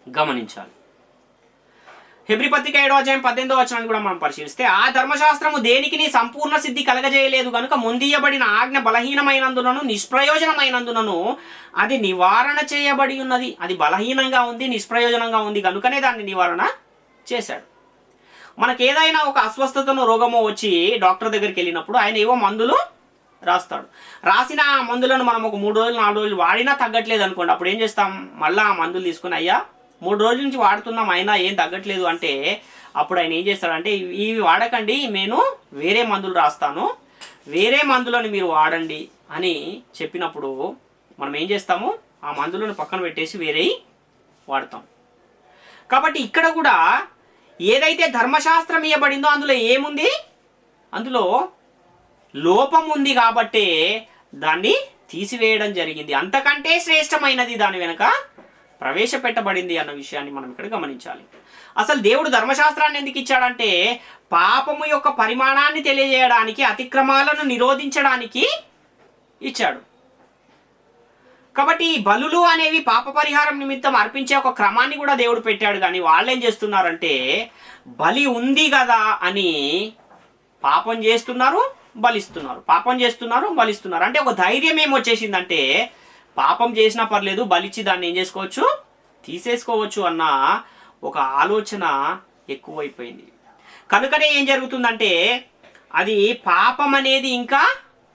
గమనించాలి. హెబ్రీ పత్రిక 7వ అధ్యాయం 18వ వచనాన్ని కూడా మనం పరిశీలిస్తే ఆ ధర్మశాస్త్రము దేనికి సంపూర్ణ సిద్ధి కలగజేయలేదు కనుక ముందీయబడిన ఆజ్ఞ బలహీనమైనందునను నిష్ప్రయోజనమైనందునను అది నివారణ చేయబడి ఉన్నది. అది బలహీనంగా ఉంది, నిష్ప్రయోజనంగా ఉంది కనుకనే దాన్ని నివారణ చేశాడు. మనకేదైనా ఒక అస్వస్థతను రోగమో వచ్చి డాక్టర్ దగ్గరికి వెళ్ళినప్పుడు ఆయన ఏవో మందులు రాస్తాడు. రాసిన మందులను మనం ఒక 3 రోజులు 4 రోజులు వాడినా తగ్గట్లేదు అనుకోండి. అప్పుడు ఏం చేస్తాం మళ్ళీ ఆ మందులు తీసుకుని అయ్యా 3 రోజుల నుంచి వాడుతున్నాం అయినా ఏం తగ్గట్లేదు అంటే అప్పుడు ఆయన ఏం చేస్తాడంటే ఇవి వాడకండి, నేను వేరే మందులు రాస్తాను, వేరే మందులను మీరు వాడండి అని చెప్పినప్పుడు మనం ఏం చేస్తాము ఆ మందులను పక్కన పెట్టేసి వేరే వాడతాం. కాబట్టి ఇక్కడ కూడా ఏదైతే ధర్మశాస్త్రం ఇవ్వబడిందో అందులో ఏముంది, అందులో లోపం ఉంది కాబట్టే దాన్ని తీసివేయడం జరిగింది. అంతకంటే శ్రేష్టమైనది దాని వెనుక ప్రవేశపెట్టబడింది అన్న విషయాన్ని మనం ఇక్కడ గమనించాలి. అసలు దేవుడు ధర్మశాస్త్రాన్ని ఎందుకు ఇచ్చాడంటే పాపము యొక్క పరిమాణాన్ని తెలియజేయడానికి, అతిక్రమాలను నిరోధించడానికి ఇచ్చాడు. కాబట్టి బలులు అనేవి పాప పరిహారం నిమిత్తం అర్పించే ఒక క్రమాన్ని కూడా దేవుడు పెట్టాడు. కానీ వాళ్ళు ఏం చేస్తున్నారంటే బలి ఉంది కదా అని పాపం చేస్తున్నారు, బలిస్తున్నారు, పాపం చేస్తున్నారు, బలిస్తున్నారు. అంటే ఒక ధైర్యం ఏమొచ్చేసిందంటే పాపం చేసినా పర్లేదు, బలిచ్చి దాన్ని ఏం చేసుకోవచ్చు, తీసేసుకోవచ్చు అన్న ఒక ఆలోచన ఎక్కువైపోయింది. కనుకనే ఏం జరుగుతుందంటే అది పాపం అనేది ఇంకా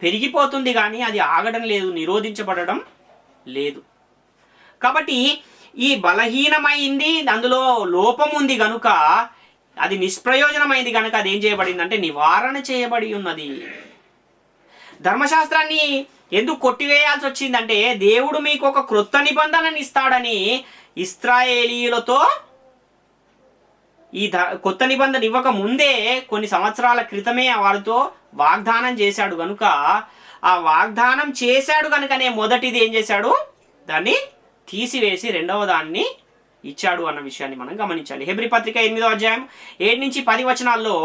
పెరిగిపోతుంది కానీ అది ఆగడం లేదు, నిరోధించబడడం లేదు. కాబట్టి ఈ బలహీనమైంది, అందులో లోపం ఉంది కనుక అది నిష్ప్రయోజనమైంది కనుక అది ఏం చేయబడిందంటే నివారణ చేయబడి ఉన్నది. ధర్మశాస్త్రాన్ని ఎందుకు కొట్టివేయాల్సి వచ్చిందంటే దేవుడు మీకు ఒక క్రొత్త నిబంధనని ఇస్తాడని ఇశ్రాయేలీయులతో ఈ కొత్త నిబంధన ఇవ్వక ముందే కొన్ని సంవత్సరాల క్రితమే వారితో వాగ్దానం చేశాడు కనుక ఆ వాగ్దానం చేశాడు కనుకనే మొదటిది ఏం చేశాడు, దాన్ని తీసివేసి రెండవ దాన్ని ఇచ్చాడు అన్న విషయాన్ని మనం గమనించాలి. హెబ్రీ పత్రిక 8వ అధ్యాయం 7 నుంచి 10 వచనాల్లో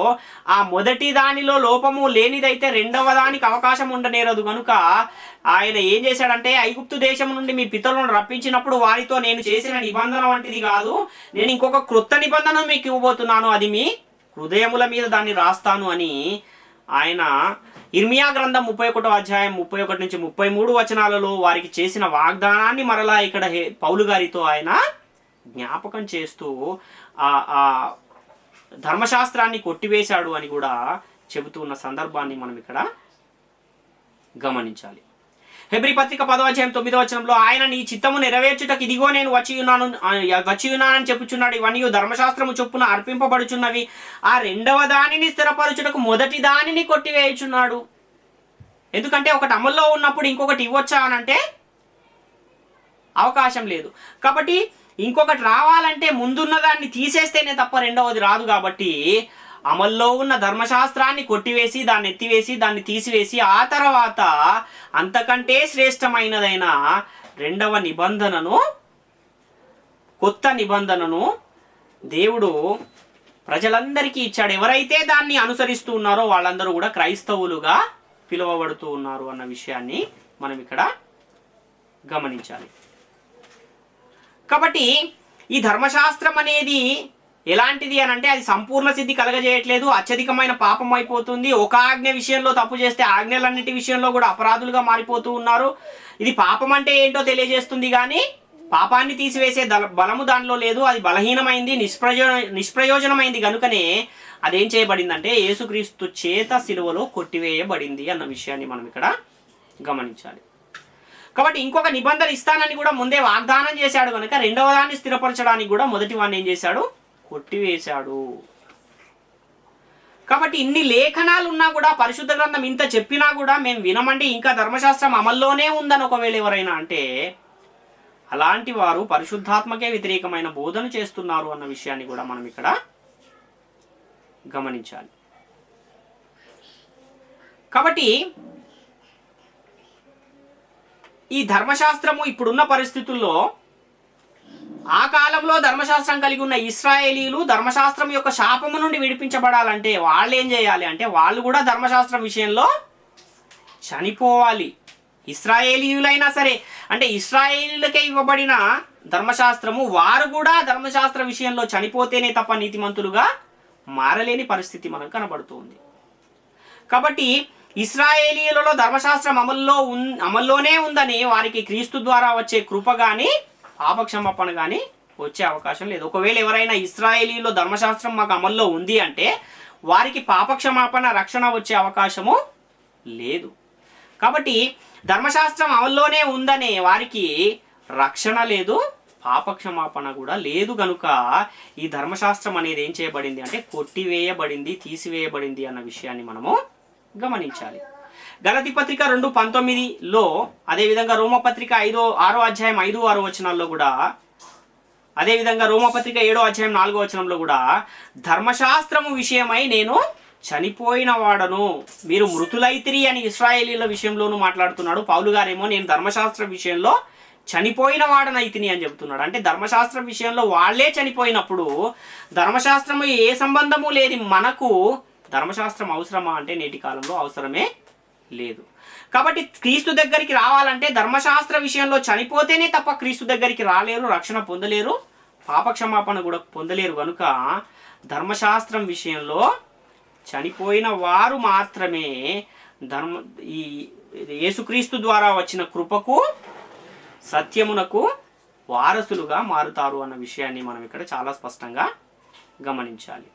ఆ మొదటి దానిలో లోపము లేనిదైతే రెండవ దానికి అవకాశం ఉండనేరదు కనుక ఆయన ఏం చేశాడంటే ఐగుప్తు దేశం నుండి మీ పితరులను రప్పించినప్పుడు వారితో నేను చేసిన నిబంధన వంటిది కాదు, నేను ఇంకొక క్రొత్త నిబంధన మీకు ఇవ్వబోతున్నాను, అది మీ హృదయముల మీద దాన్ని రాస్తాను అని ఆయన ఇర్మియా గ్రంథం 31వ అధ్యాయం 31 నుంచి 33 వచనాలలో వారికి చేసిన వాగ్దానాన్ని మరలా ఇక్కడ పౌలు గారితో ఆయన జ్ఞాపకం చేస్తూ ఆ ధర్మశాస్త్రాన్ని కొట్టివేశాడు అని కూడా చెబుతూ ఉన్న సందర్భాన్ని మనం ఇక్కడ గమనించాలి. హెబ్రీ పత్రిక 10వ అధ్యాయం 9వ వచనంలో ఆయన నీ చిత్తము నెరవేర్చుటకు ఇదిగో నేను వచ్చి ఉన్నానని చెప్పుచున్నాడు, ఇవన్నీ ధర్మశాస్త్రము చొప్పున అర్పింపబడుచున్నవి, ఆ రెండవ దానిని స్థిరపరచుటకు మొదటి దానిని కొట్టివేయుచున్నాడు. ఎందుకంటే ఒకటి అమల్లో ఉన్నప్పుడు ఇంకొకటి ఇవ్వచ్చా అని అంటే అవకాశం లేదు. కాబట్టి ఇంకొకటి రావాలంటే ముందున్న దాన్ని తీసేస్తేనే తప్ప రెండవది రాదు. కాబట్టి అమల్లో ఉన్న ధర్మశాస్త్రాన్ని కొట్టివేసి దాన్ని ఎత్తివేసి దాన్ని తీసివేసి ఆ తర్వాత అంతకంటే శ్రేష్టమైనదైన రెండవ నిబంధనను, కొత్త నిబంధనను దేవుడు ప్రజలందరికీ ఇచ్చాడు. ఎవరైతే దాన్ని అనుసరిస్తూ ఉన్నారో వాళ్ళందరూ కూడా క్రైస్తవులుగా పిలువబడుతూ ఉన్నారు అన్న విషయాన్ని మనం ఇక్కడ గమనించాలి. కాబట్టి ఈ ధర్మశాస్త్రం అనేది ఎలాంటిది అని అంటే అది సంపూర్ణ సిద్ధి కలగజేయట్లేదు, అత్యధికమైన పాపం అయిపోతుంది. ఒక ఆజ్ఞ విషయంలో తప్పు చేస్తే ఆజ్ఞలన్నిటి విషయంలో కూడా అపరాధులుగా మారిపోతూ ఉన్నారు. ఇది పాపం అంటే ఏంటో తెలియజేస్తుంది కానీ పాపాన్ని తీసివేసే బలము దానిలో లేదు, అది బలహీనమైంది, నిష్ప్రయోజనమైంది. కనుకనే అదేం చేయబడిందంటే యేసుక్రీస్తు చేత సిలువలో కొట్టివేయబడింది అన్న విషయాన్ని మనం ఇక్కడ గమనించాలి. కాబట్టి ఇంకొక నిబంధన ఇస్తానని కూడా ముందే వాగ్దానం చేశాడు కనుక రెండవ దాన్ని స్థిరపరచడానికి కూడా మొదటి వాడిని ఏం చేశాడు, కొట్టివేశాడు. కాబట్టి ఇన్ని లేఖనాలు ఉన్నా కూడా పరిశుద్ధ గ్రంథం ఇంత చెప్పినా కూడా మేము వినమండి, ఇంకా ధర్మశాస్త్రం అమల్లోనే ఉందని ఒకవేళ ఎవరైనా అంటే అలాంటి వారు పరిశుద్ధాత్మకే వ్యతిరేకమైన బోధన చేస్తున్నారు అన్న విషయాన్ని కూడా మనం ఇక్కడ గమనించాలి. కాబట్టి ఈ ధర్మశాస్త్రము ఇప్పుడున్న పరిస్థితుల్లో ఆ కాలంలో ధర్మశాస్త్రం కలిగి ఉన్న ఇశ్రాయేలీలు ధర్మశాస్త్రం యొక్క శాపము నుండి విడిపించబడాలంటే వాళ్ళు ఏం చేయాలి అంటే వాళ్ళు కూడా ధర్మశాస్త్రం విషయంలో చనిపోవాలి. ఇశ్రాయేలీయులైనా సరే, అంటే ఇశ్రాయేలీలకే ఇవ్వబడిన ధర్మశాస్త్రము వారు కూడా ధర్మశాస్త్ర విషయంలో చనిపోతేనే తప్ప నీతిమంతులుగా మారలేని పరిస్థితి మనకు కనబడుతుంది. కాబట్టి ఇశ్రాయేలీయులలో ధర్మశాస్త్రం అమల్లోనే ఉందని వారికి క్రీస్తు ద్వారా వచ్చే కృప కానీ పాపక్షమాపణ కానీ వచ్చే అవకాశం లేదు. ఒకవేళ ఎవరైనా ఇశ్రాయేలీలో ధర్మశాస్త్రం మాకు అమల్లో ఉంది అంటే వారికి పాపక్షమాపణ రక్షణ వచ్చే అవకాశము లేదు. కాబట్టి ధర్మశాస్త్రం అమల్లోనే ఉందనే వారికి రక్షణ లేదు, పాపక్షమాపణ కూడా లేదు. కనుక ఈ ధర్మశాస్త్రం అనేది ఏం చేయబడింది అంటే కొట్టివేయబడింది, తీసివేయబడింది అన్న విషయాన్ని మనము గమనించాలి. గలతీ పత్రిక 2:19లో అదేవిధంగా రోమపత్రిక 6వ అధ్యాయం 5-6 వచనాల్లో కూడా, అదేవిధంగా రోమపత్రిక 7వ అధ్యాయం 4వ వచనంలో కూడా ధర్మశాస్త్రము విషయమై నేను చనిపోయిన వాడను, మీరు మృతులైతిరి అని ఇశ్రాయేలీల విషయంలోనూ మాట్లాడుతున్నాడు. పౌలు గారేమో నేను ధర్మశాస్త్ర విషయంలో చనిపోయిన వాడనైతిని అని చెబుతున్నాడు. అంటే ధర్మశాస్త్రం విషయంలో వాళ్ళే చనిపోయినప్పుడు ధర్మశాస్త్రము ఏ సంబంధము లేదు. మనకు ధర్మశాస్త్రం అవసరమా అంటే నేటి కాలంలో అవసరమే లేదు. కాబట్టి క్రీస్తు దగ్గరికి రావాలంటే ధర్మశాస్త్ర విషయంలో చనిపోతేనే తప్ప క్రీస్తు దగ్గరికి రాలేరు, రక్షణ పొందలేరు, పాపక్షమాపణ కూడా పొందలేరు. కనుక ధర్మశాస్త్రం విషయంలో చనిపోయిన వారు మాత్రమే ఈ యేసుక్రీస్తు ద్వారా వచ్చిన కృపకు, సత్యమునకు వారసులుగా మారుతారు అన్న విషయాన్ని మనం ఇక్కడ చాలా స్పష్టంగా గమనించాలి.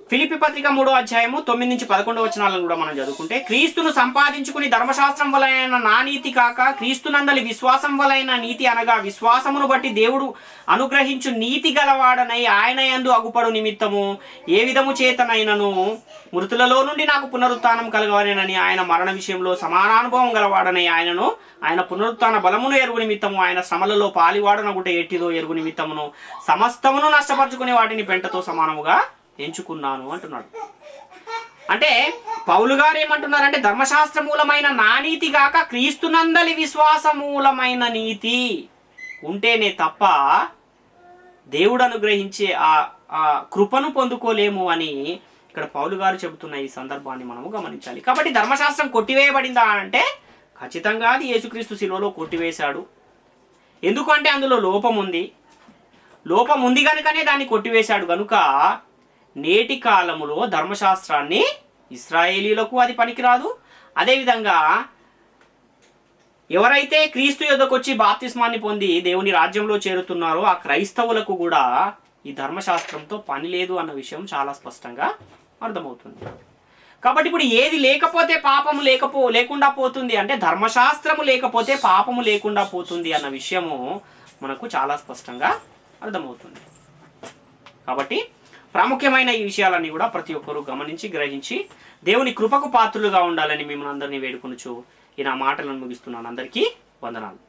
ఫిలిప్పీ పత్రిక 3వ అధ్యాయము 9-11 వచనాలను కూడా మనం చదువుకుంటే, క్రీస్తును సంపాదించుకుని ధర్మశాస్త్రం వలన నా నీతి కాక క్రీస్తునందలి విశ్వాసం వలన నీతి అనగా విశ్వాసమును బట్టి దేవుడు అనుగ్రహించు నీతి గలవాడనై ఆయన యందు అగుపడు నిమిత్తము ఏ విధము చేతనైనను మృతులలో నుండి నాకు పునరుత్థానం కలగవలెనని ఆయన మరణ విషయంలో సమానానుభవం గలవాడనై ఆయన పునరుత్థాన బలమును ఎరుగు నిమిత్తము ఆయన శ్రమలలో పాలివాడనగుట ఎట్టిదో ఎరుగు నిమిత్తమును సమస్తమును నష్టపరుచుకునే వాటిని పెంటతో సమానముగా ఎంచుకున్నాను అంటున్నాడు. అంటే పౌలు గారు ఏమంటున్నారంటే, ధర్మశాస్త్ర మూలమైన నా నీతి గాక క్రీస్తునందలి విశ్వాస మూలమైన నీతి ఉంటేనే తప్ప దేవుడు అనుగ్రహించే ఆ కృపను పొందుకోలేము అని ఇక్కడ పౌలు గారు చెబుతున్న ఈ సందర్భాన్ని మనము గమనించాలి. కాబట్టి ధర్మశాస్త్రం కొట్టివేయబడిందా అంటే ఖచ్చితంగా అది యేసుక్రీస్తు శిలువలో కొట్టివేశాడు. ఎందుకంటే అందులో లోపం ఉంది కనుకనే దాన్ని కొట్టివేశాడు. కనుక నేటి కాలములో ధర్మశాస్త్రాన్ని ఇశ్రాయేలీలకు అది పనికిరాదు. అదేవిధంగా ఎవరైతే క్రీస్తు యొద్దకు వచ్చి బాప్తిస్మాన్ని పొంది దేవుని రాజ్యంలో చేరుతున్నారో ఆ క్రైస్తవులకు కూడా ఈ ధర్మశాస్త్రంతో పని లేదు అన్న విషయం చాలా స్పష్టంగా అర్థమవుతుంది. కాబట్టి ఇప్పుడు ఏది లేకపోతే పాపము లేకుండా పోతుంది అంటే ధర్మశాస్త్రము లేకపోతే పాపము లేకుండా పోతుంది అన్న విషయము మనకు చాలా స్పష్టంగా అర్థమవుతుంది. కాబట్టి ప్రాముఖ్యమైన ఈ విషయాలన్నీ కూడా ప్రతి ఒక్కరూ గమనించి గ్రహించి దేవుని కృపకు పాత్రులుగా ఉండాలని మిమ్మల్ని అందరినీ వేడుకొనుచు ఈ నా మాటలను ముగిస్తున్నాను. అందరికీ వందనాలు.